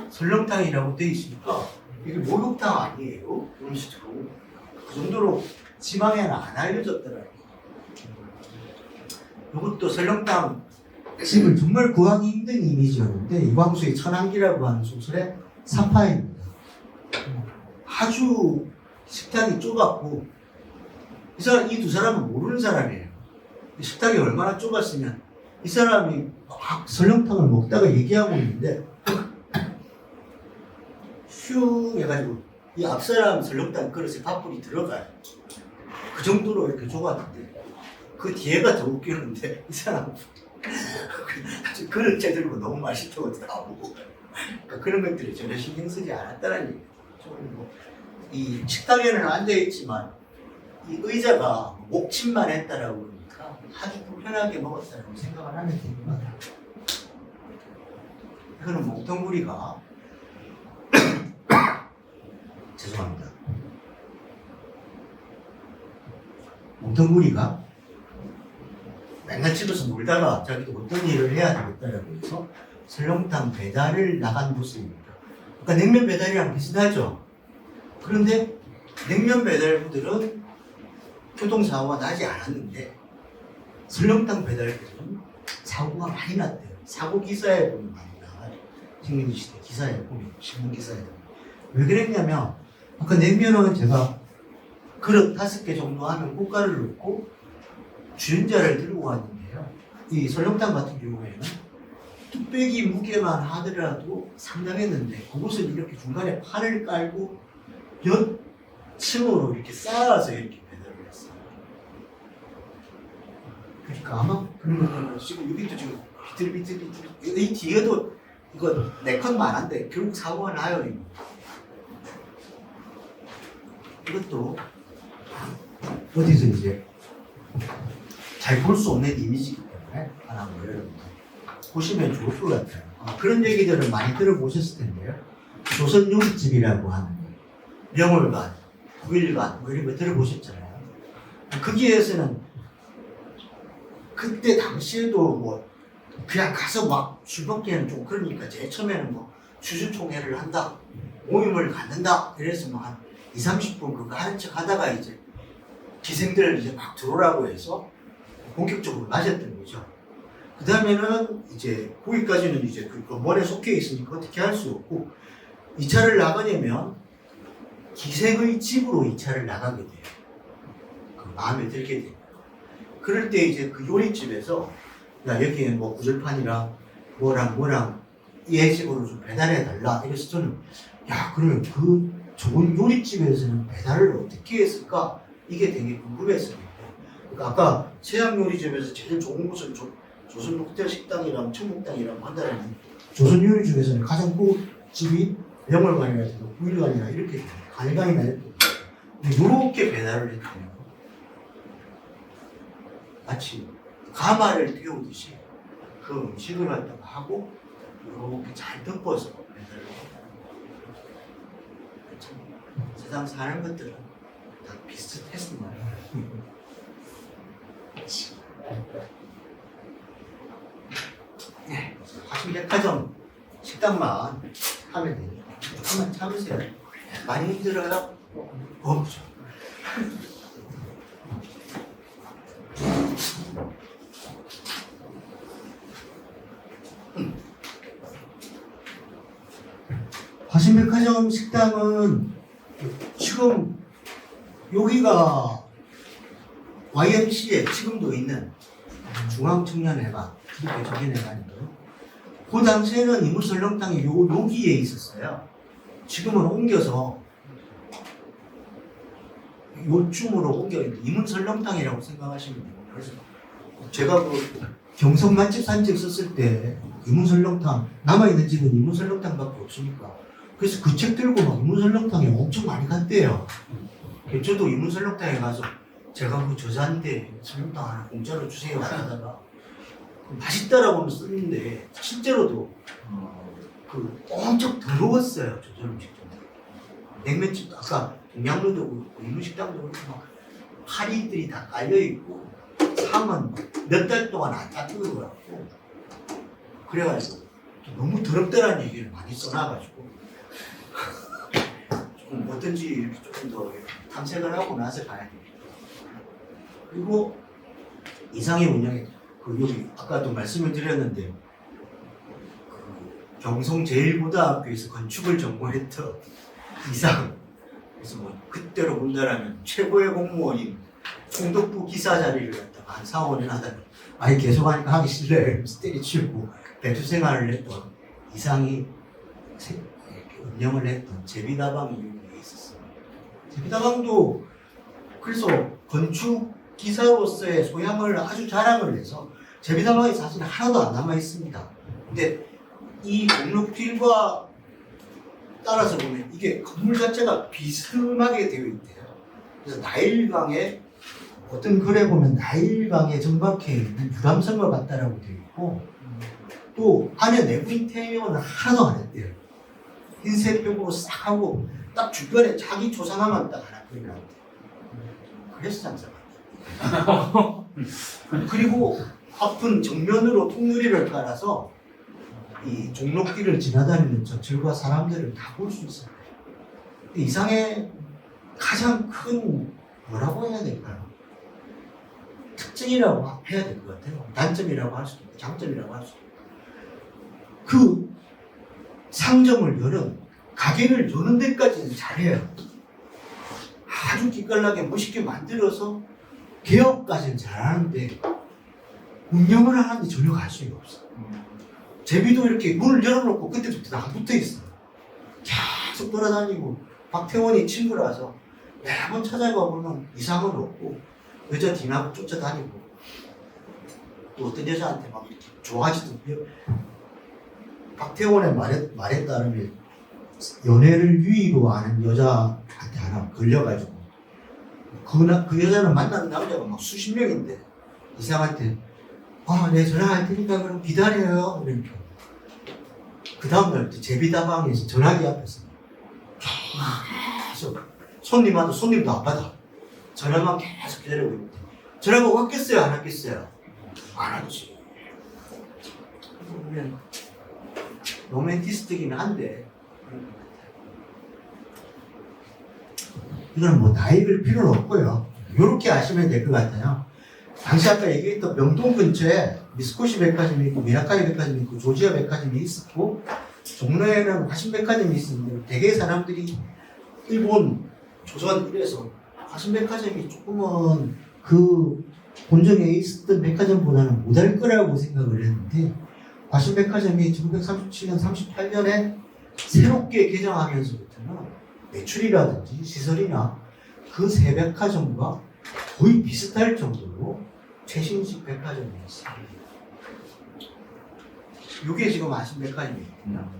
설렁탕이라고 돼 있으니까 이게 목욕탕 아니에요? 음식으로 그 정도로 지방에는 안 알려졌더라고요. 이것도 설렁탕 집을 정말 구하기 힘든 이미지였는데 이광수의 천안기라고 하는 소설의 사파입니다. 아주 식탁이 좁았고 이 두 사람은 모르는 사람이에요. 식탁이 얼마나 좁았으면 이 사람이 막 설렁탕을 먹다가 얘기하고 있는데 슉 해가지고 이 앞사람 설렁탕 그릇에 밥풀이 들어가요. 그 정도로 이렇게 좁았는데 그 뒤에가 더 웃기는데 이 사람 그릇째 들고 너무 맛있다고 나오고 그러니까 그런 것들이 전혀 신경 쓰지 않았다는 얘기예요. 이 식탁에는 앉아있지만 이 의자가 목침만 했다라고 그러니까 아주 불편하게 먹었다라고 생각을 하면 됩니다. 이거는 몽텅구리가 죄송합니다. 몽텅구리가 맨날 집에서 놀다가 자기도 어떤 일을 해야 되겠다라고 해서 설렁탕 배달을 나간 모습입니다. 그러니까 냉면 배달이랑 비슷하죠. 그런데 냉면 배달부들은 교통사고가 나지 않았는데 설렁탕 배달부들은 사고가 많이 났대요. 사고 기사에 보면 많이 나와요. 식민지시대 기사에 보면, 신문 기사에 보면. 왜 그랬냐면 아까 냉면은 제가 그릇 5개 정도 하면 꽃가루를 넣고 주전자를 들고 왔는데요. 이 설렁탕 같은 경우에는 뚝배기 무게만 하더라도 상당했는데 그것을 이렇게 중간에 판을 깔고 몇 층으로 이렇게 쌓아서 이렇게 배달을 했어요. 그러니까 아마 그러면 지금 여기도 지금 비틀비틀비틀 이 뒤에도 이거 4컷만 한데 결국 사고가 나요. 이것도 어디서 이제 잘 볼 수 없는 이미지이기 때문에 하나 뭐 여러분 보시면 좋을 것 같아요. 그런 얘기들을 많이 들어보셨을 텐데요. 조선 요리집이라고 하는 명월관, 구일관 뭐 이런 거 들어보셨잖아요. 거기에서는 그때 당시에도 뭐 그냥 가서 막 술 먹기에는 좀 그러니까 제일 처음에는 뭐 주주총회를 한다, 모임을 갖는다 이래서 뭐 한 20-30분 그거 하는 척 하다가 이제 기생들 이제 막 들어오라고 해서 본격적으로 맞았던 거죠. 그 다음에는 이제 거기까지는 이제 그 원에 속해 있으니까 어떻게 할 수 없고 2차를 나가려면 기생의 집으로 2차를 나가게 돼요. 그 마음에 들게 돼요. 그럴 때 이제 그 요리집에서 야 여기에 뭐 구절판이랑 뭐랑 얘 집으로 좀 배달해 달라 이래서 저는 야 그러면 그 좋은 요리집에서는 배달을 어떻게 했을까 이게 되게 궁금했어요. 그러니까 아까 서양 요리집에서 제일 좋은 곳은 조선 호텔 식당이랑 청국당이랑 한다는 조선 요리집에서는 가장 꿀집이 명월관이나 구일관이나 이렇게 간간이나 이렇게 배달을 했대요. 마치 가마를 띄우듯이 그 음식을 갖다가 하고 이렇게 잘 덮어서 배달을 해요. 세상 사는 것들은 다 비슷했을 말이에요. 네, 화신백화점 식당만 하면 되니까 조금만 참으세요. 많이 힘들어요? 없죠. 화신백화점 식당은 지금 여기가 YMCA 지금도 있는 중앙청년회관 그리고 청년회관이고요. 그 당시에는 이무설렁탕이 여기에 있었어요. 지금은 옮겨서 요쯤으로 옮겨 이문설렁탕이라고 생각하시면 돼요. 그래서 제가 그 경성 맛집 산책 썼을 때 이문설렁탕 남아있는 집은 이문설렁탕밖에 없으니까 그래서 그 책 들고 막 이문설렁탕에 엄청 많이 갔대요. 저도 이문설렁탕에 가서 제가 그 저자한테 설렁탕 하나 공짜로 주세요 하다가 맛있다라고는 썼는데 실제로도 그 엄청 더러웠어요. 조선 음식점. 냉면집도 아까 동양로도 그렇고 이문식당도 그렇고 막 파리들이 다 깔려있고 상은 몇 달 동안 안 닦은 것 같고 그래가지고 너무 더럽다라는 얘기를 많이 써놔가지고 조금 어떤지 이렇게 조금 더 탐색을 하고 나서 가야 돼요. 그리고 이상의 운영에 그 여기 아까도 말씀을 드렸는데 그 경성제일고등학교에서 건축을 전공했던 이상 그래서 뭐 그때로 본다라면 최고의 공무원인 총독부 기사 자리를 갖다가 한 4, 5년 하다가 아예 계속 하니까 하기 싫어요 이러면서 때려치우고 배주 생활을 했던 이상이 운영을 했던 제비다방이 여기에 있었어요. 제비다방도 그래서 건축 기사로서의 소양을 아주 자랑을 해서 제비다방의 사진이 하나도 안 남아 있습니다. 근데 이 공로길과 따라서 보면 이게 건물 자체가 비스듬하게 되어 있대요. 그래서 나일강에 어떤 글에 보면 나일강에 정박해 있는 유람선과 같다라고 되어 있고 또 안에 내부 인테리어는 하나도 안 했대요. 흰색 벽으로 싹 하고 딱 주변에 자기 조상하면 딱 하나 그리면 그래서 장사가 그리고 앞은 정면으로 통유리를 깔아서 이 종로길을 지나다니는 전철과 사람들을 다 볼 수 있어요. 이상의 가장 큰 뭐라고 해야 될까요? 특징이라고 해야 될 것 같아요. 단점이라고 할 수도 있고 장점이라고 할 수도 있고 그 상점을 여는 가게를 여는 데까지는 잘해요. 아주 기깔나게 멋있게 만들어서 개업까지는 잘하는데 운영을 하는데 전혀 관심이 없어. 제비도 이렇게 문을 열어놓고 그때부터 안 붙어 있어. 계속 돌아다니고 박태원이 친구라서 매번 찾아가 보면 이상은 없고 여자 뒤나고 쫓아다니고 또 어떤 여자한테 막 이렇게 좋아하지도 않고요. 박태원의 말에 따르면 연애를 유의로 아는 여자한테 하나 걸려가지고 그 여자는 만나는 남자가 막 수십 명인데 이상한테 네 전화할 테니까 그럼 기다려요 이러니까 그 다음날 제비다방에서 전화기 앞에서 계속 손님도 안 받아 전화만 계속 기다리고 있는데 전화가 왔겠어요 안 왔겠어요? 안 왔지. 보면 로맨티스트긴 한데 이건 뭐 나이 별 필요는 없고요. 이렇게 아시면 될 것 같아요. 당시 아까 얘기했던 명동 근처에 미스코시 백화점이 있고 미라카이 백화점이 있고 조지아 백화점이 있었고 종로에는 화신 백화점이 있었는데 대개 사람들이 일본 조선 이래서 화신 백화점이 조금은 그 본점에 있었던 백화점보다는 못할 거라고 생각을 했는데 화신 백화점이 1937년 38년에 새롭게 개장하면서부터는 매출이라든지 시설이나 그 세 백화점과 거의 비슷할 정도로 최신식 백화점이 있습니다. 이게 지금 아신 백화점이거든요.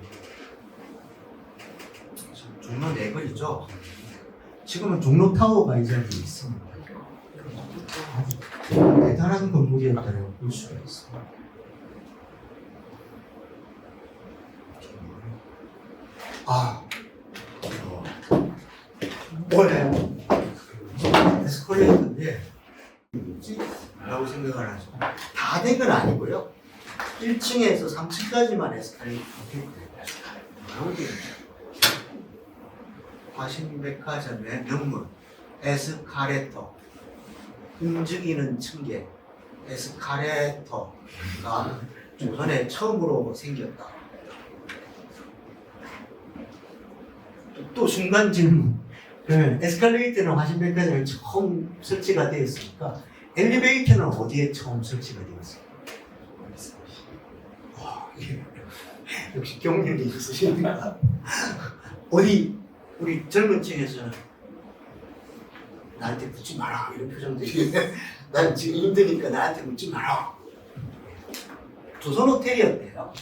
종로 네거리죠. 지금은 종로타워가 이 자리에 있습니다. 아주 대단한 건물이었다고 볼 수가 있습니다. 뭐래요? 에스컬레이터인데 뭐지? 라고 생각을 하죠. 다 된 건 아니고요. 1층에서 3층까지만 에스컬레이터가 뭐라고 되어 있나요? 화신백화점의 명문 에스카레터 움직이는 층계 에스카레터가 조선에 처음으로 생겼다. 또 순간 질문. 에스컬레이터는 화신백화점에 처음 설치가 되었으니까 엘리베이터는 어디에 처음 설치가 되었습니까? 역시 경륜이 있으십니까? 어디 우리 젊은 층에서는 나한테 묻지 마라 이런 표정들이 난 지금 힘드니까 나한테 묻지 마라. 조선 호텔이었대요.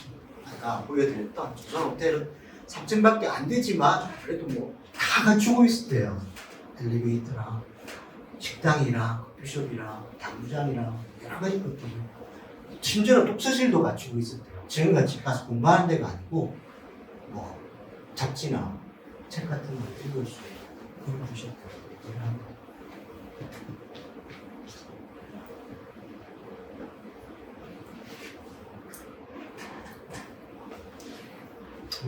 아까 보여드렸던 조선 호텔은 3층밖에 안 되지만 그래도 뭐 다 갖추고 있었대요. 엘리베이터랑 식당이랑 커피숍이랑 당구장이랑 여러 가지 것들이 심지어는 독서실도 갖추고 있었대요. 지금같이 가서 공부하는 데가 아니고 뭐 잡지나 책 같은 거 읽을 수 있고 그런 곳이었다고 얘기를 합니다.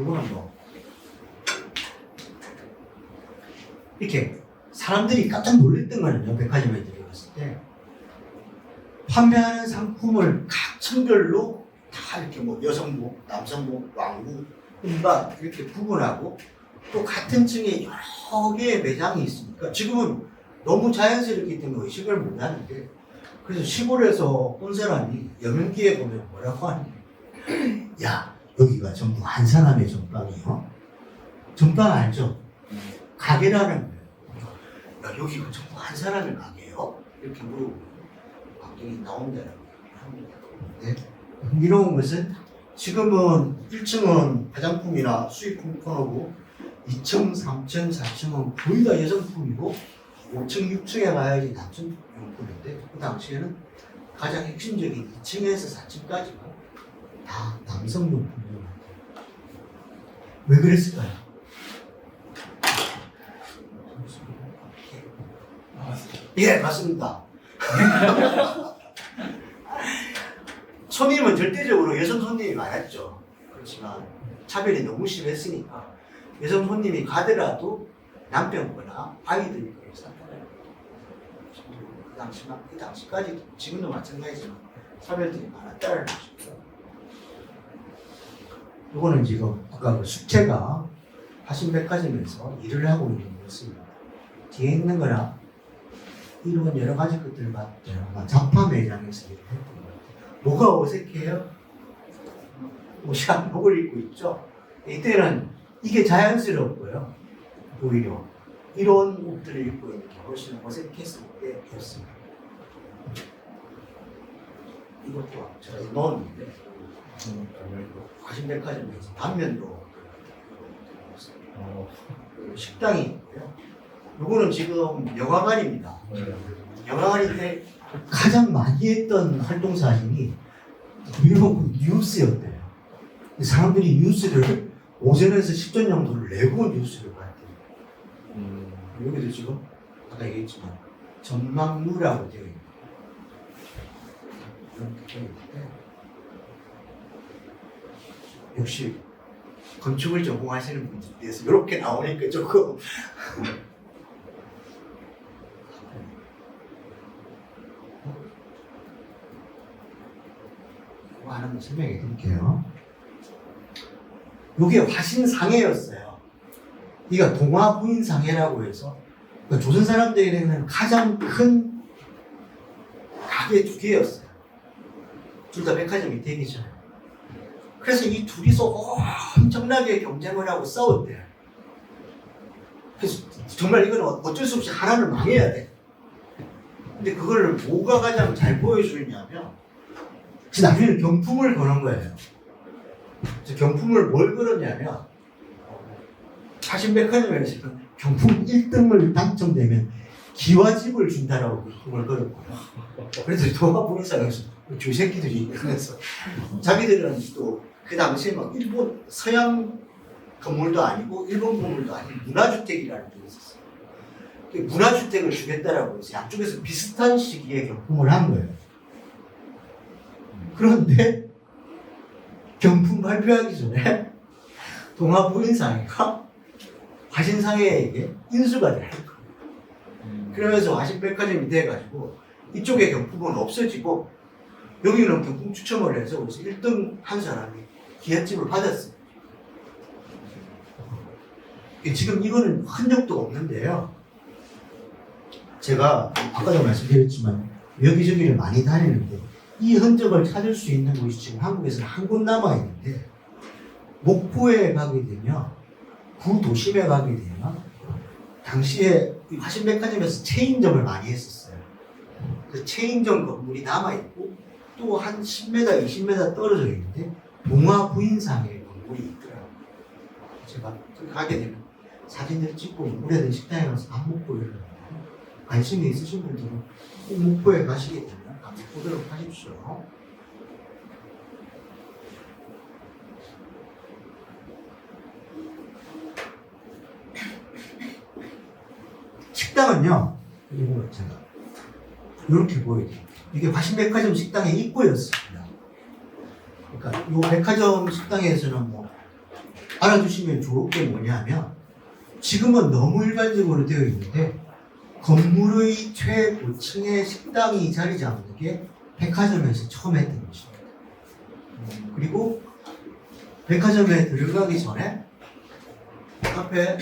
이거는 뭐 이렇게 사람들이 깜짝 놀랐던 거는요. 백화점에 들어갔을 때 판매하는 상품을 각 층별로 다 이렇게 뭐 여성복, 남성복, 왕복, 운반 이렇게 구분하고 또 같은 층에 여러 개의 매장이 있으니까 지금은 너무 자연스럽기 때문에 의식을 못 하는데 그래서 시골에서 온 사람이 여명기에 보면 뭐라고 하는 거예요? 야 여기가 전부 한 사람의 전방이요? 전방 알죠? 가게라는 거예요. 야 여기가 전부 한 사람의 가게요? 이렇게 물어보고 가격이 나온다라고 합니다. 네? 흥미로운 것은 지금은 1층은 화장품이나 수입품 코너고 2층, 3층, 4층은 거의 다 여성품이고 5층, 6층에 가야지 남성용품인데 그 당시에는 가장 핵심적인 2층에서 4층까지가 다 남성용품이었는데 왜 그랬을까요? 예, 맞습니다. 손님은 절대적으로 여성 손님이 많았죠. 그렇지만 차별이 너무 심했으니까 여성 손님이 가더라도 남편거나 아이들 걸 샀잖아요. 그 당시까지 지금도 마찬가지지만 차별들이 많았다는 것이죠. 이거는 지금 아까 그 숙제가 화신백화점에서 일을 하고 있는 모습입니다. 뒤에 있는 거나 이런 여러 가지 것들 같아요. 잡화 매장에서 일을 했던 것 같아요. 뭐가 어색해요? 옷이 한복을 입고 있죠. 이때는 이게 자연스럽고요. 오히려 이런 옷들을 입고 있는 게 훨씬 어색했을 때였습니다. 이것도 제가 넣었는데 화신백화점에서 단면도 식당이 있고요. 이거는 지금 영화관입니다. 영화관인데 가장 많이 했던 활동 사진이 미국 뉴스였대요. 사람들이 뉴스를 오전에서 10전 정도를 내고 뉴스를 봤대요. 여기도 지금 아까 얘기했지만 전망루라고 되어 있는 이렇게 되어 있는데 역시 건축을 전공하시는 분들에 대해서 이렇게 나오니까 조금 이거 하나만 설명해 드릴게요. 이게 화신상해였어요. 이가 동화부인상해라고 해서 그러니까 조선 사람들에게는 가장 큰 가게 두 개였어요. 둘 다 백화점이 되기 전에. 그래서 이 둘이서 엄청나게 경쟁을 하고 싸웠대요. 그래서 정말 이건 어쩔 수 없이 하나를 망해야 돼. 근데 그걸 뭐가 가장 잘 보여주냐면 나중에는 경품을 거는 거예요. 그래서 경품을 뭘 걸었냐면 화신백화점에서는 경품 1등을 당첨되면 기와집을 준다라고 경품을 걸었고요. 그래서 동화부인상에서 저 새끼들이 그래서 자기들은 또 그 당시에 막 일본 서양 건물도 아니고 일본 건물도 아니고 문화주택이라는 게 있었어요. 문화주택을 주겠다라고 해서 양쪽에서 비슷한 시기에 경품을 한 거예요. 그런데 경품 발표하기 전에 동화부인상회가 화신상회에게 인수가 될 거예요. 그러면서 화신백화점이 돼가지고 이쪽의 경품은 없어지고 여기는 경품 추첨을 해서 그래서 1등 한 사람이 기합집을 받았어요. 지금 이거는 흔적도 없는데요. 제가 아까도 말씀드렸지만 여기저기를 많이 다니는데 이 흔적을 찾을 수 있는 곳이 지금 한국에서는 한 곳 남아 있는데 목포에 가게 되면 구도심에 가게 되면 당시에 화신백화점에서 체인점을 많이 했었어요. 그 체인점 건물이 남아 있고 또 한 10m, 20m 떨어져 있는데 동화부인상의 건물이 있더라고요. 제가 가게 되면 사진을 찍고 오래된 식당에 가서 밥 먹고 이러는데 관심이 있으신 분들은 꼭 목포에 가시게 되면 한번 보도록 하십시오. 식당은요, 이거 제가 이렇게 보여드릴게요. 이게 화신백화점 식당의 입구였습니다. 그러니까 이 백화점 식당에서는 뭐 알아두시면 좋을 게 뭐냐면 지금은 너무 일반적으로 되어 있는데 건물의 최고층에 식당이 자리 잡는 게 백화점에서 처음 했던 것입니다. 그리고 백화점에 들어가기 전에 앞에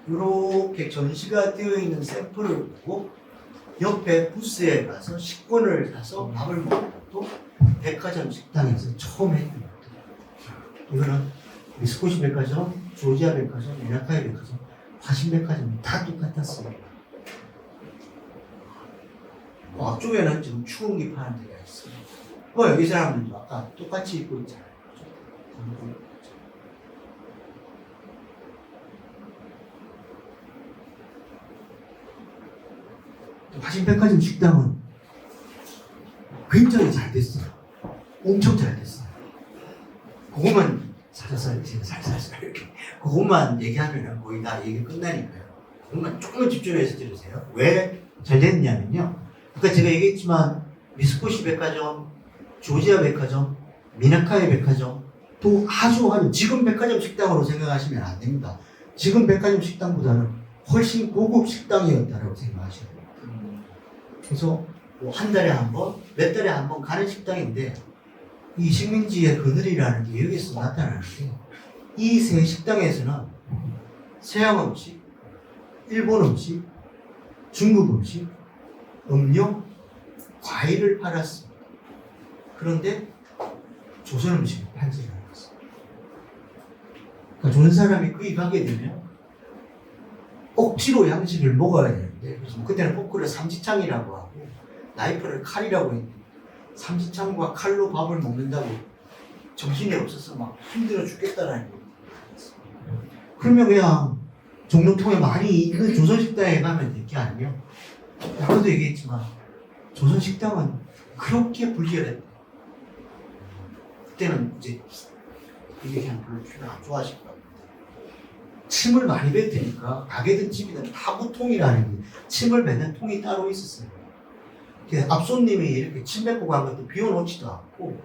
이렇게 전시가 되어 있는 샘플을 보고 옆에 부스에 가서 식권을 사서 밥을 먹는 것도 백화점 식당에서 처음 했던 것입니다. 이거는 스코시 백화점, 조지아 백화점, 미나카이 백화점, 화신백화점 다 똑같았습니다. 앞쪽에는 지금 추운기 파는 데가 있어요. 여기 사람들도 아까 똑같이 입고 있잖아요. 화신백화점 식당은 굉장히 잘 됐어요. 엄청 잘 됐어요. 그것만 살살 이렇게 그것만 얘기하면 거의 다 얘기 끝나니까요. 조금만 집중해서 들으세요. 왜 잘 됐냐면요. 아까 제가 얘기했지만 미쓰코시 백화점, 조지아 백화점, 미나카이 백화점 또 아주 지금 백화점 식당으로 생각하시면 안 됩니다. 지금 백화점 식당보다는 훨씬 고급 식당이었다라고 생각하셔야 됩니다. 그래서 뭐 한 달에 한 번, 몇 달에 한 번 가는 식당인데 이 식민지의 그늘이라는 게 여기서 나타나는데 이 세 식당에서는 서양 음식, 일본 음식, 중국 음식, 음료, 과일을 팔았습니다. 그런데 조선 음식을 팔지 않았어요. 그러니까 조선 사람이 거기 가게 되면 억지로 양식을 먹어야 되는데 그래서 뭐 그때는 포크를 삼지창이라고 하고 나이프를 칼이라고 했는데 삼지창과 칼로 밥을 먹는다고 정신이 없어서 막 힘들어 죽겠다라는 거예요. 그러면 그냥 종로통에 많이 있는 조선 식당에 가면 될 게 아니에요. 아까도 얘기했지만 조선 식당은 그렇게 불결했다. 그때는 이제 이게 그냥 별로 안 좋아하실 것 같아요. 침을 많이 뱉으니까 가게든 집이든 다 무통이라는 게 침을 뱉는 통이 따로 있었어요. 앞손님이 이렇게 침 뱉고 간 것도 비워놓지도 않고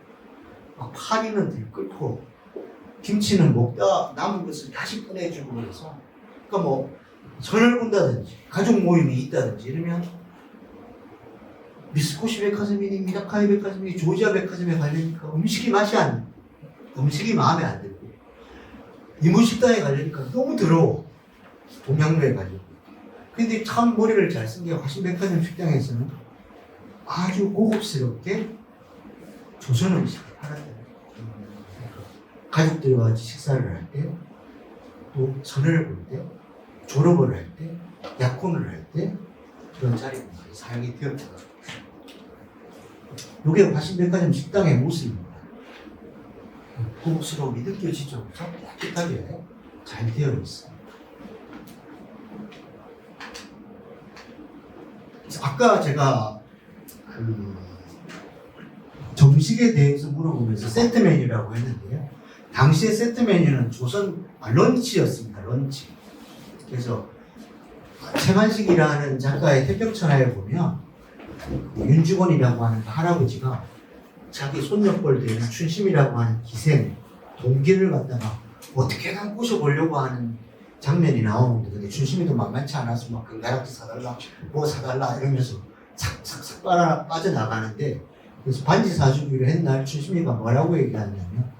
막 파리는 들끓고 김치는 먹다 남은 것을 다시 꺼내주고 그래서 그러니까 뭐 전을 본다든지 가족 모임이 있다든지 이러면 미쓰코시 백화점이니 미나카이 백화점이니 조지아 백화점에 가려니까 음식이 맛이 안 나. 음식이 마음에 안 들고 이문식당에 가려니까 너무 더러워. 동양로에 가려고. 근데 참 머리를 잘 쓴 게 화신백화점 식당에서는 아주 고급스럽게 조선 음식을 팔았다. 가족들과 같이 식사를 할 때, 또 선을 볼 때, 졸업을 할 때, 약혼을 할 때 그런 자리가 많이 사용이 되었다. 이게 화신백화점 식당의 모습입니다. 고급스러움이 느껴지죠? 참 깨끗하게 잘 되어 있습니다. 그래서 아까 제가 정식에 대해서 물어보면서 세트 메뉴라고 했는데요. 당시의 세트 메뉴는 조선 런치였습니다. 런치. 그래서 최만식이라는 작가의 태평천하에 보면 윤주건이라고 하는 그 할아버지가 자기 손녀뻘 되는 춘심이라고 하는 기생 동기를 갖다가 어떻게든 꼬셔보려고 하는 장면이 나오는데 근데 춘심이도 만만치 않아서 막 금가락지 사달라 뭐 사달라 이러면서 삭삭삭 빠져나가는데 그래서 반지 사주기로 했날 춘심이가 뭐라고 얘기하냐면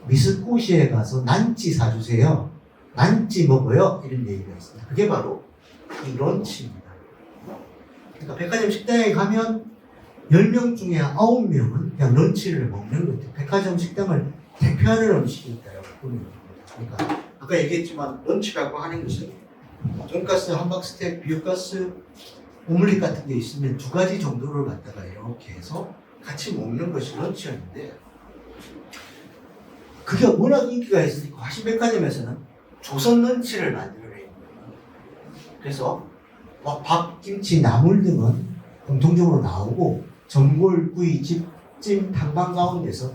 미쓰코시에 가서 난찌 사주세요. 난찌 먹어요. 이런 얘기가 있습니다. 그게 바로 이 런치입니다. 그러니까 백화점 식당에 가면 10명 중에 9명은 그냥 런치를 먹는 거죠. 백화점 식당을 대표하는 음식이 있다고 보는 겁니다. 그러니까 아까 얘기했지만 런치라고 하는 것은 돈가스, 함박스테이크, 비유가스, 오믈렛 같은 게 있으면 두 가지 정도를 갖다가 이렇게 해서 같이 먹는 것이 런치였는데 그게 워낙 인기가 있으니까 화신백화점에서는 조선 런치를 만들어낸 거예요. 그래서 막 밥, 김치, 나물 등은 공통적으로 나오고 전골, 구이, 찜, 탕방 가운데서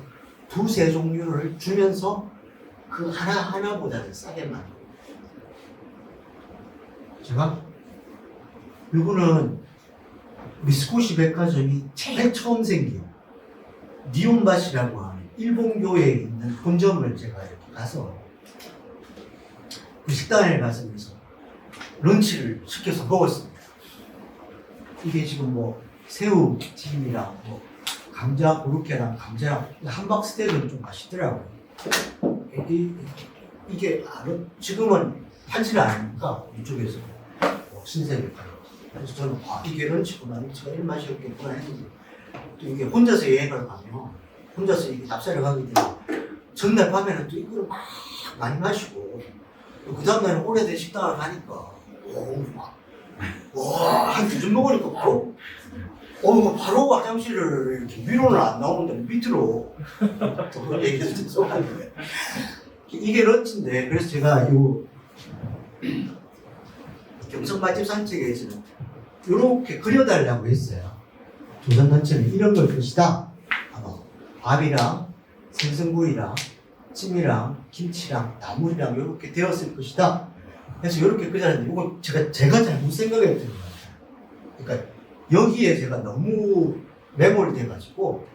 두세 종류를 주면서 그 하나하나보다는 싸게 만들어요. 제가 이거는 미쓰코시 백화점이 제일 처음 생긴 니온밭이라고 하는 일본교에 있는 본점을 제가 이렇게 가서 그 식당에 가서 런치를 시켜서 먹었습니다. 이게 지금 뭐 새우찜이랑 뭐 감자 고로케랑 감자랑 함박스테이크는 좀 맛있더라고요. 이게 지금은 팔지를 않으니까 이쪽에서 신세계까지. 그래서 저는 이게 런치구나, 제일 맛이 없겠구나 했는데 또 이게 혼자서 여행을 가면 혼자서 이게 납사를 가게 되면 전날 밤에는 또 이거를 막 많이 마시고 그 다음날은 오래된 식당을 가니까 한 두 점 먹으니까 바로 화장실을 이렇게 위로는 안 나오는데 밑으로 그런 얘기해서 죄송한데 이게 런치인데 그래서 제가 요 경성 맛집 산책에서는 이렇게 그려달라고 했어요. 조선 런치는 이런 걸 것이다. 밥이랑 생선구이랑 찜이랑 김치랑 나물이랑 이렇게 되었을 것이다. 그래서 이렇게 끄자는데 이거 제가 잘못 생각했던 것 같아요. 그러니까 여기에 제가 너무 매몰이 돼가지고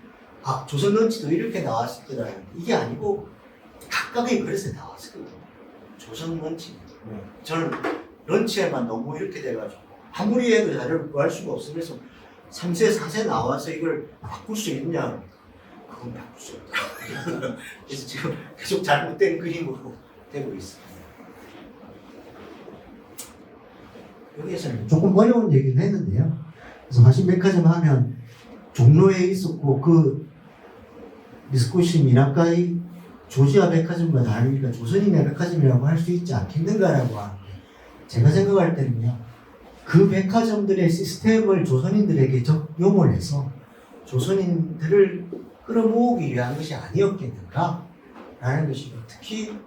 아 조선 런치도 이렇게 나왔을 거라는 이게 아니고 각각의 그릇에 나왔을 거예요. 조선 런치. 저는 런치에만 너무 이렇게 돼가지고 아무리 해도 자료를 구할 수가 없어. 그래서 3세, 4세 나와서 이걸 바꿀 수 있냐? 그건 바꿀 수 없다. 그래서 지금 계속 잘못된 그림으로 되고 있습니다. 여기에서는 조금 어려운 얘기를 했는데요. 그래서 화신백화점 하면 종로에 있었고 그 미스코시 미나카이 조지아 백화점과 다르니까 조선인의 백화점이라고 할 수 있지 않겠는가라고 하는데 제가 생각할 때는요. 그 백화점들의 시스템을 조선인들에게 적용을 해서 조선인들을 끌어모으기 위한 것이 아니었겠는가 라는 것이고 특히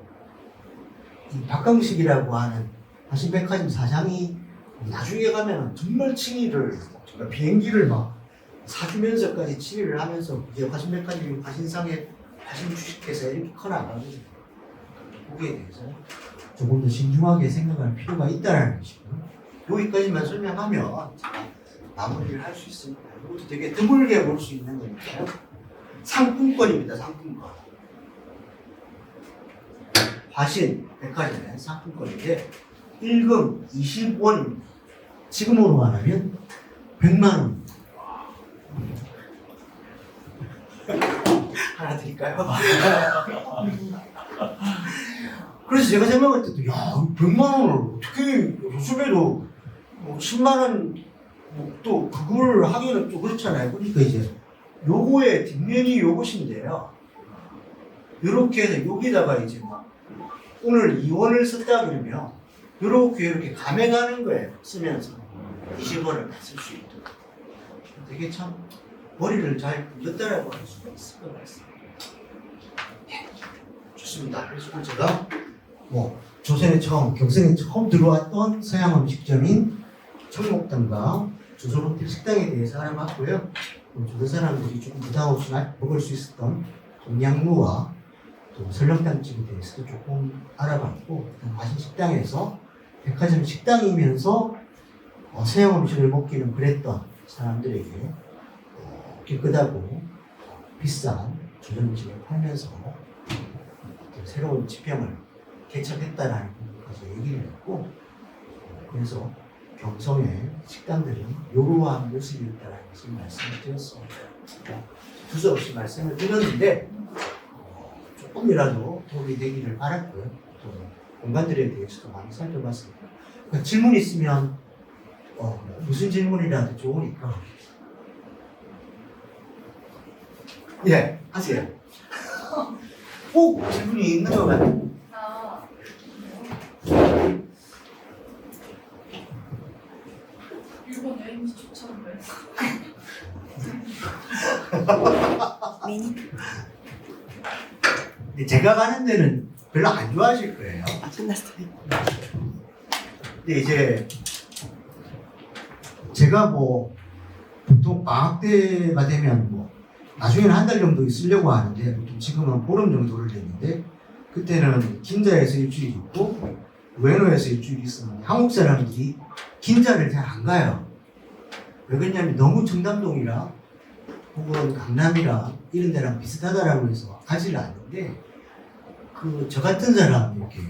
이 박강식이라고 하는 화신백화점 사장이 나중에 가면 정말 칭의를 정말 비행기를 막 사주면서까지 칭의를 하면서 이제 화신백화점이 화신상에 화신 주식회사 이렇게 커나가거든요. 거기에 대해서 조금 더 신중하게 생각할 필요가 있다는 것이고요. 여기까지만 설명하면 제가 마무리를 할 수 있습니다. 이것도 되게 드물게 볼 수 있는 거니까요. 상품권입니다. 상품권. 화신 백화점의 상품권인데 1금 20원입니다. 지금으로 말하면 100만 원. 하나 드릴까요? 그래서 제가 생각할 때도 야 100만 원을 어떻게 요즘에도 뭐 10만 원 또 그걸 하기는 또 그렇잖아요. 그러니까 이제 요거의 뒷면이 요것인데요. 요렇게 해서 여기다가 이제 막 오늘 2원을 썼다 그러면 요렇게 이렇게 감해가는 거예요. 쓰면서 20원을 다 쓸 수 있도록. 되게 참 머리를 잘 굴렸다라고 할 수가 있을 것 같습니다. 네. 좋습니다. 그래서 오늘 제가 뭐 조선에 처음, 경성에 처음 들어왔던 서양 음식점인 청록당과 조선 호텔 식당에 대해서 알아봤고요. 조선 사람들이 좀 부담 없이 먹을 수 있었던 동양루와 또 설렁탕집에 대해서도 조금 알아봤고, 마신 식당에서 백화점 식당이면서 서양 음식을 먹기는 그랬던 사람들에게 깨끗하고 비싼 조선 음식을 팔면서 새로운 지평을 개척했다라는 부분까지 얘기를 했고, 그래서 경성의 식당들은 요러한 모습이었다는 것을 말씀을 드렸습니다. 두서없이 말씀을 드렸는데 조금이라도 도움이 되기를 바랐고요. 또 공간들에 대해서도 많이 살펴봤습니다. 그러니까 질문 있으면 무슨 질문이라도 좋으니까 예 하세요. 꼭 질문이 있는 것 같아요. 일본 여행지 추천을 근데 제가 가는 데는 별로 안 좋아하실 거예요. 끝났어요. 근데 이제 제가 뭐 보통 방학 때가 되면 뭐 나중에는 한 달 정도 있으려고 하는데 보통 지금은 보름 정도를 되는데 그때는 긴자에서 일주일 있고 우에노에서 일주일 있었는데 한국 사람들이 긴자를 잘 안 가요. 왜 그러냐면 너무 청담동이라 혹은 강남이라 이런 데랑 비슷하다라고 해서 가지를 않는데 그 저 같은 사람 이렇게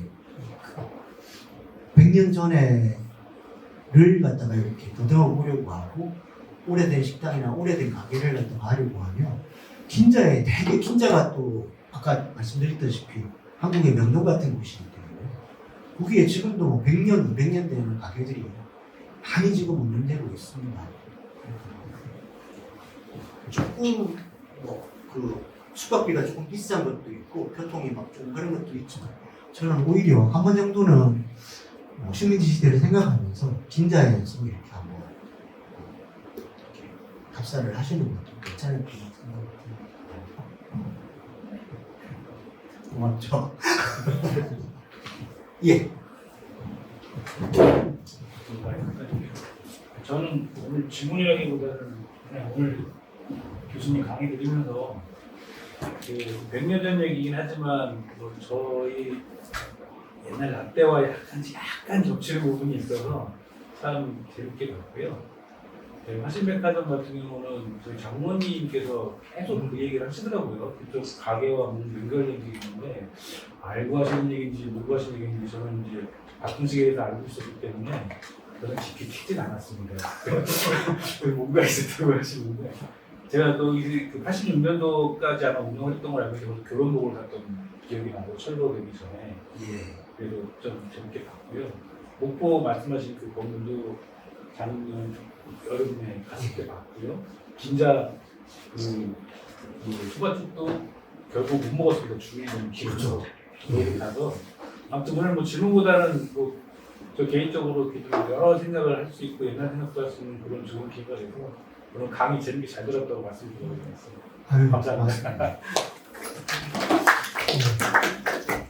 100년 전에를 갖다가 이렇게 더듬어 보려고 하고 오래된 식당이나 오래된 가게를 갖다가 하려고 하면 긴자에 되게 긴자가 또 아까 말씀드렸다시피 한국의 명동 같은 곳이기 때문에 거기에 지금도 뭐 100년, 200년 되는 가게들이 많이 지금 운영되고 있습니다. 조금 뭐 그 숙박비가 조금 비싼 것도 있고 교통이 막 좀 그런 것도 있지만 저는 오히려 한 번 정도는 식민지 시대를 생각하면서 긴자에서 이렇게 한번 이렇게 답사를 하시는 것도 괜찮을 것 생각이 듭니다. 고맙죠? 예. 저는 오늘 질문이라기보다는 그냥 오늘 교수님 강의 들으면서 그 100년 전 얘기긴 하지만 뭐 저희 옛날 라떼와 약간 겹치는 부분이 있어서 참 재밌게 봤고요. 네, 화신백화점 같은 경우는 저희 장모님께서 계속 그 얘기를 하시더라고요. 그쪽 가게와 연결된 게 있는데 알고 하시는 얘기인지 모르고 하시는 얘기인지 저는 이제 가끔씩에서 알고 있었기 때문에 저는 깊이 튀진 않았습니다. 뭔가 있었다고 하시는데 제가 또 그 86년도까지 아마 운영했던 알고 있어서 교론복을 갔던 기억이 나고 철거되기 전에 예. 그래서 좀 재밌게 봤고요. 목포 말씀하신 그 건물도 작년 여름에 갔을 때 봤고요. 긴자 그 수박죽도 결국 못 먹었습니다. 줄이 너무 길어서 그렇게 가서 아무튼 오늘 뭐 질문보다는 뭐 저 개인적으로 이렇게 좀 여러 생각을 할 수 있고 옛날 생각도 할 수 있는 그런 좋은 기회가 돼서 오늘 강의 재밌게 잘 들었다고 말씀드리겠습니다. 아유, 감사합니다.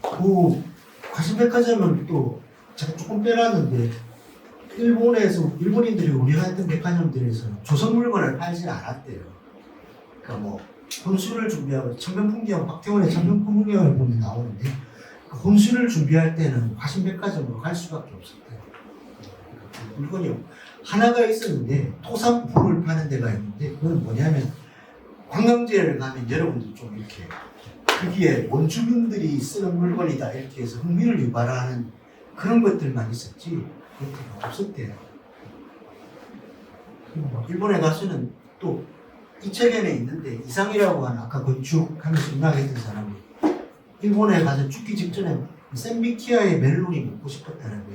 그 화신백화점은 또 제가 조금 빼놨는데 일본인들이 운영했던 백화점들에서 조선 물건을 팔지 않았대요. 그러니까 뭐 혼수를 준비하고 천변풍경 박태원의 천변풍경을 보면 나오는데 그 혼수를 준비할 때는 화신백화점으로 갈 수밖에 없었대요. 그 물건이 하나가 있었는데 토산품을 파는 데가 있는데 그건 뭐냐면 관광지를 가면 여러분들 좀 이렇게 거기에 원주민들이 쓰는 물건이다 이렇게 해서 흥미를 유발하는 그런 것들만 있었지 그렇게 없었대요. 일본에 가서는 또 이 책에는 있는데 이상이라고 하는 아까 건축하면서 음악했던 사람이 일본에 가서 죽기 직전에 센비키아의 멜론이 먹고 싶었다는 거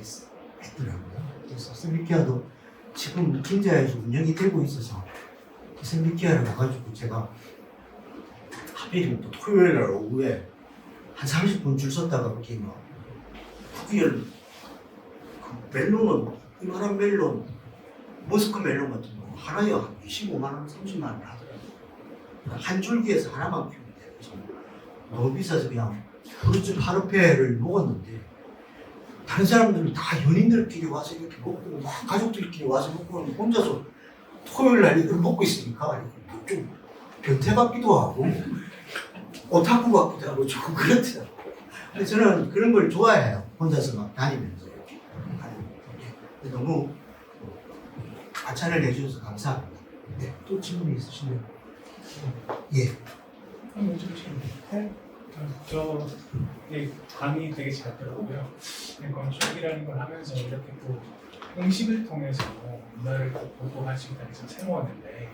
했더라고요. 그래서 센비키아도 지금 긴자에서 운영이 되고 있어서 센비키아를 가가지고 제가 하필이면 또 토요일 날 오후에 한 30분 줄 섰다가 그렇게 막 그게 그 멜론은 이만한 멜론 머스크 멜론 같은 거 하나에 한 25만 원, 30만 원 하더라고요. 한 줄기에서 하나만 피우면 돼요. 그래서 너무 비싸서 그냥 그렇죠 파르페를 먹었는데 다른 사람들은 다 연인들끼리 와서 이렇게 먹고 막 가족들끼리 와서 먹고 혼자서 토요일 날 이걸 먹고 있으니까 좀 변태 같기도 하고 오타쿠 같기도 하고 조금 그렇더라고요. 근데 저는 그런 걸 좋아해요. 혼자서 막 다니면서 이렇게 하는 게. 너무 과찬을 해주셔서 감사합니다. 네, 또 질문이 있으시면 예. 저 강의 되게 잘 들었고요. 건축이라는 걸 하면서 이렇게 또 음식을 통해서 문화를 또 보고할 수 있다는 게 새로웠는데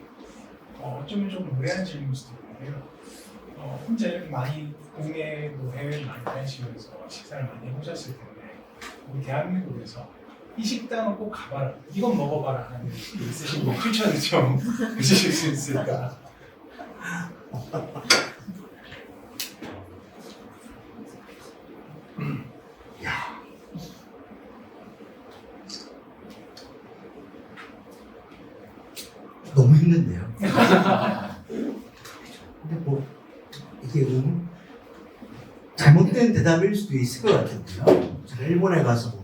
어쩌면 좀 무례한 질문일 수도 있는데요. 혼자 이렇게 많이 국내 뭐 해외를 많이 다니시면서 식사를 많이 해보셨을 텐데 우리 대한민국에서 이 식당은 꼭 가봐라, 이건 먹어봐라 하는 게 있으시면 추천을 좀 해주실 수 있을까? 야. 너무 힘든데요. 근데 뭐 이게 잘못된 대답일 수도 있을 것 같은데요. 제가 일본에 가서 뭐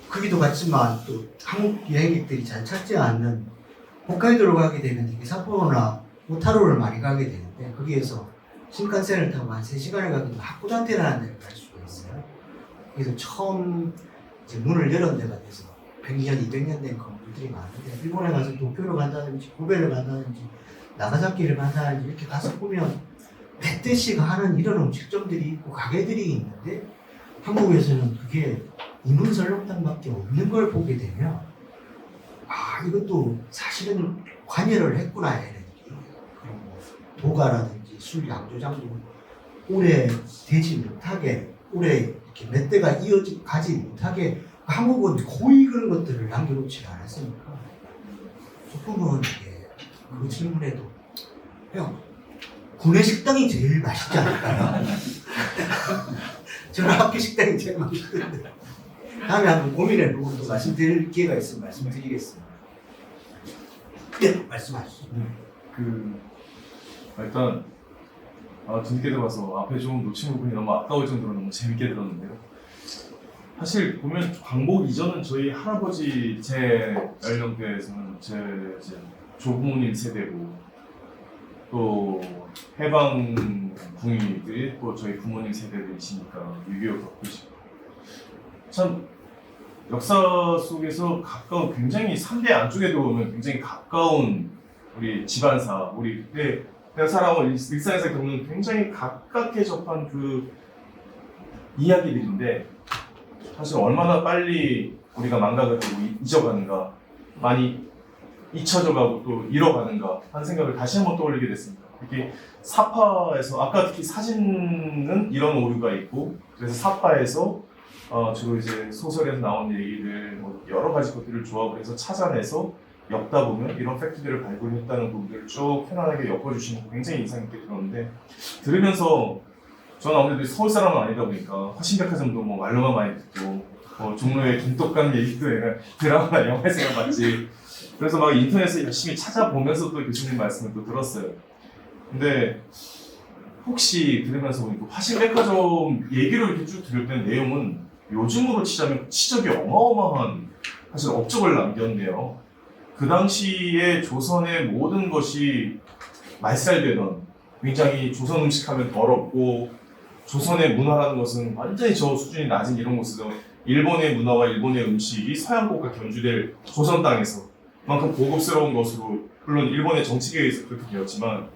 크기도 같지만 또 한국 여행객들이 잘 찾지 않는 홋카이도로 가게 되면 되게 삿포로나 오타루를 많이 가게 되는데 거기에서 신칸센을 타고 한 3시간을 가기도 하쿠단테라는 데를 갈 수가 있어요. 그래서 처음 이제 문을 열은 데가 돼서 100년, 200년 된 건물들이 많은데 일본에 가서 도쿄를 간다든지 고베를 간다든지 나가사키를 간다든지 이렇게 가서 보면 몇 대씩 하는 이런 음식점들이 있고 가게들이 있는데 한국에서는 그게 이문설렁탕밖에 없는 걸 보게 되면 아 이것도 사실은 관여를 했구나 얘네들이. 그런 뭐 도가라든지 술 양조장도 오래 되지 못하게 오래 이렇게 몇 대가 가지 못하게 한국은 거의 그런 것들을 남겨놓지 않았으니까 조금은 이게 그 질문에도 형 구내 식당이 제일 맛있지 않을까요? 저는 학교 식당이 제일 맛있던데 다음에 한번 고민해보고 또 말씀드릴 기회가 있으면 말씀드리겠습니다. 네, 말씀하시죠. 일단 뒤늦게 들어와서 앞에 좀 놓친 부분이 너무 아까울 정도로 너무 재밌게 들었는데요. 사실 보면 광복 이전은 저희 할아버지 제 연령대에서는 제 이제 조부모님 세대고 또 해방 군인들이 또 저희 부모님 세대들이시니까 6.25 겪으시고 참 역사 속에서 가까운 굉장히 3대 안쪽에도 보면 굉장히 가까운 우리 집안사, 우리 내가 살아온 일상에서 겪는 굉장히 가깝게 접한 그 이야기들인데 사실 얼마나 빨리 우리가 망각을 하고 잊어가는가, 많이 잊혀져 가고 또 잃어가는가 하는 생각을 다시 한번 떠올리게 됐습니다. 특히 사파에서 아까 특히 사진은 이런 오류가 있고 그래서 사파에서 주로 이제 소설에서 나온 얘기들 뭐 여러 가지 것들을 조합을 해서 찾아내서 엮다 보면 이런 팩트들을 발굴했다는 부분들을 쭉 편안하게 엮어주시는 거 굉장히 인상 깊게 들었는데 들으면서 저는 아무래도 서울 사람은 아니다 보니까 화신백화점도 뭐 말로만 많이 듣고 종로의 김떡강 얘기도 내가 드라마나 영화에서 봤지. 그래서 막 인터넷에 열심히 찾아보면서 또 교수님 말씀을 또 들었어요. 근데 혹시 들으면서 보니까 화신백화점 얘기를 이렇게 쭉 들을 때는 내용은 요즘으로 치자면 치적이 어마어마한 사실 업적을 남겼네요. 그 당시에 조선의 모든 것이 말살되던 굉장히 조선 음식하면 더럽고 조선의 문화라는 것은 완전히 저 수준이 낮은 이런 곳에서 일본의 문화와 일본의 음식이 서양국과 견주될 조선 땅에서 그만큼 고급스러운 것으로 물론 일본의 정치계에 의해서 그렇게 되었지만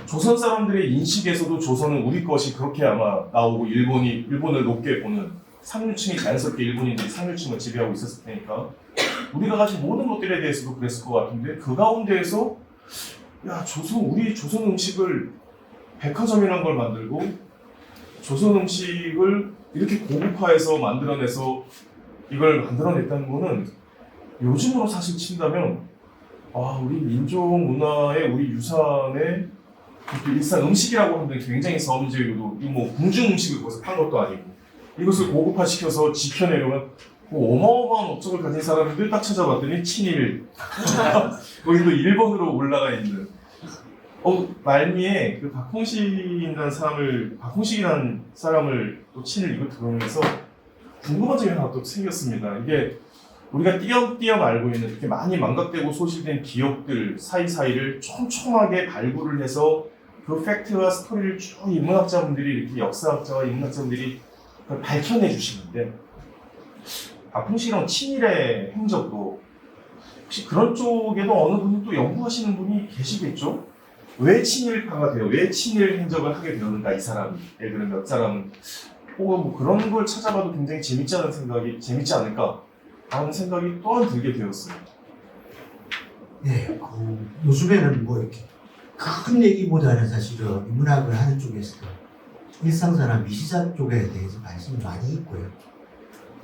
조선 사람들의 인식에서도 조선은 우리 것이 그렇게 아마 나오고 일본을 높게 보는 상류층이 자연스럽게 일본인들이 상류층을 지배하고 있었을 테니까 우리가 가진 모든 것들에 대해서도 그랬을 것 같은데 그 가운데에서 야 우리 조선 음식을 백화점이라는 걸 만들고 조선 음식을 이렇게 고급화해서 만들어내서 이걸 만들어냈다는 거는 요즘으로 사실 친다면 우리 민족 문화의 우리 유산의 일상 음식이라고 하면 굉장히 서민적이고 뭐 궁중 음식을 거기서 판 것도 아니고 이것을 고급화시켜서 지켜내려면 어마어마한 업적을 가진 사람들 딱 찾아봤더니 친일 거기도 일본으로 올라가 있는 말미에 그 박홍식이라는 사람을 또 친일 이거 들으면서 궁금한 점이 하나 또 생겼습니다. 이게 우리가 띄엄띄엄 알고 있는 이렇게 많이 망각되고 소실된 기억들 사이사이를 촘촘하게 발굴을 해서 그 팩트와 스토리를 쭉 인문학자분들이 이렇게 역사학자와 인문학자분들이 그걸 밝혀내 주시는데 박홍식이랑 친일의 행적도 혹시 그런 쪽에도 어느 분이 또 연구하시는 분이 계시겠죠? 왜 친일파가 돼요? 왜 친일 행적을 하게 되었는가 이 사람이? 예를 들면 몇 사람은 혹은 뭐 그런 걸 찾아봐도 굉장히 재밌지 않을까 하는 생각이 또한 들게 되었어요. 네, 요즘에는 뭐 이렇게 큰 얘기보다는 사실은 인문학을 하는 쪽에서도 일상사나 미시사 쪽에 대해서 관심이 많이 있고요.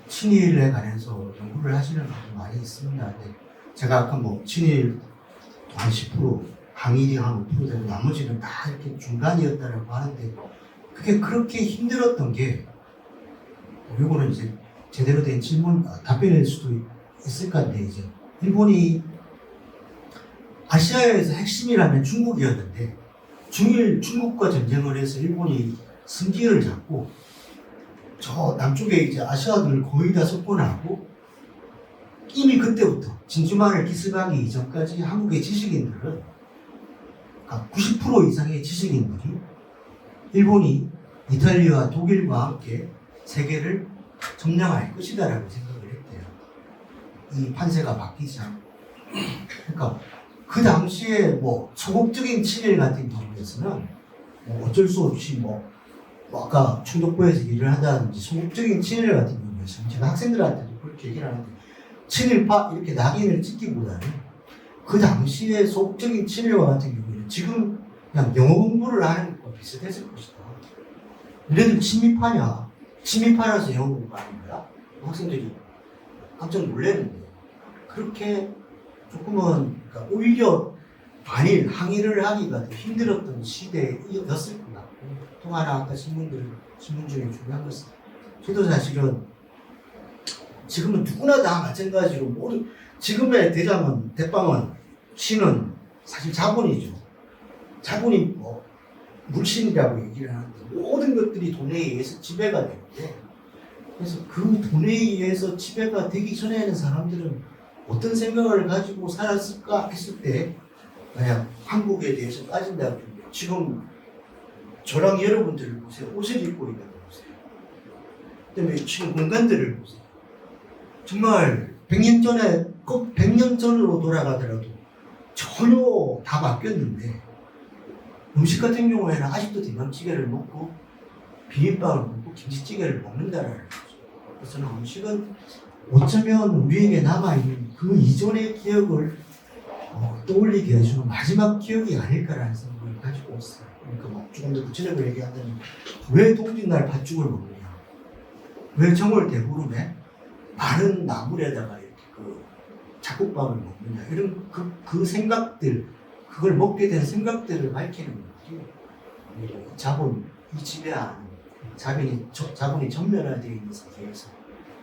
친일에 관해서 연구를 하시는 분도 많이 있습니다. 근데 제가 아까 뭐 친일 한 10%, 항일이 한 5% 되고 나머지는 다 이렇게 중간이었다라고 하는데 그게 그렇게 힘들었던 게 이거는 이제 제대로 된 질문, 답변일 수도 있을 건데 이제 일본이 아시아에서 핵심이라면 중국이었는데 중국과 전쟁을 해서 일본이 승기를 잡고 저 남쪽에 이제 아시아들을 거의 다 석권하고 이미 그때부터 진주만을 기습하기 이전까지 한국의 지식인들은 90% 이상의 지식인들이 일본이 이탈리아와 독일과 함께 세계를 점령할 것이다라고 생각을 했대요. 이 판세가 바뀌지 않고. 그러니까 그 당시에 뭐 소극적인 친일 같은 경우에서는 뭐 어쩔 수 없이 뭐 아까 충북부에서 일을 한다든지 소극적인 친일 같은 경우에서는 제가 학생들한테도 그렇게 얘기를 하는데 친일파 이렇게 낙인을 찍기보다는 그 당시에 소극적인 친일과 같은 경우에는 지금 그냥 영어 공부를 하는 것과 비슷했을 것이다. 얘네들 친미파냐? 친미파라서 영어 공부하는 거야? 학생들이 깜짝 놀랐는데 그렇게 조금은 그러니까 오히려 반일, 항일을 하기가 더 힘들었던 시대였을 것 같고 또 하나 아까 신문 중에 중요한 것은 저도 사실은 지금은 누구나 다 마찬가지로 모든 지금의 대빵은 신은 사실 자본이죠. 자본이 뭐 물신이라고 얘기를 하는데 모든 것들이 돈에 의해서 지배가 되는데 그래서 그 돈에 의해서 지배가 되기 전에는 사람들은 어떤 생각을 가지고 살았을까 했을 때 만약 한국에 대해서 따진다면 지금 저랑 여러분들을 보세요. 옷을 입고 있는 거 보세요. 그다음에 지금 공간들을 보세요. 정말 100년 전에 꼭 100년 전으로 돌아가더라도 전혀 다 바뀌었는데 음식 같은 경우에는 아직도 된장찌개를 먹고 비빔밥을 먹고 김치찌개를 먹는다라는 거죠. 그래서 저는 음식은 어쩌면 우리에게 남아있는 그 이전의 기억을 떠올리게 해주는 마지막 기억이 아닐까라는 생각을 가지고 있어요. 그러니까 뭐 조금 더 구체적으로 얘기하자면 왜 동짓날 팥죽을 먹느냐, 왜 정월 대보름에 마른 나물에다가 이렇게 그 잡곡밥을 먹느냐, 이런 그 생각들, 그걸 먹게 된 생각들을 밝히는 것이 오히려 자본이 지배하는 자본이 전면화되어 있는 세계에서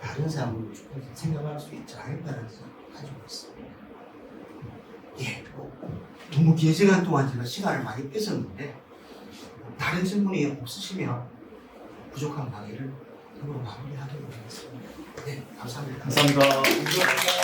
다른 사람으로 조금 생각할 수 있지 않을까라는 생각을 가지고 있습니다. 예, 너무 긴 시간 동안 제가 시간을 많이 뺏었는데 다른 질문이 없으시면 부족한 강의를 이걸로 마무리하도록 하겠습니다. 네, 감사합니다. 감사합니다. 감사합니다.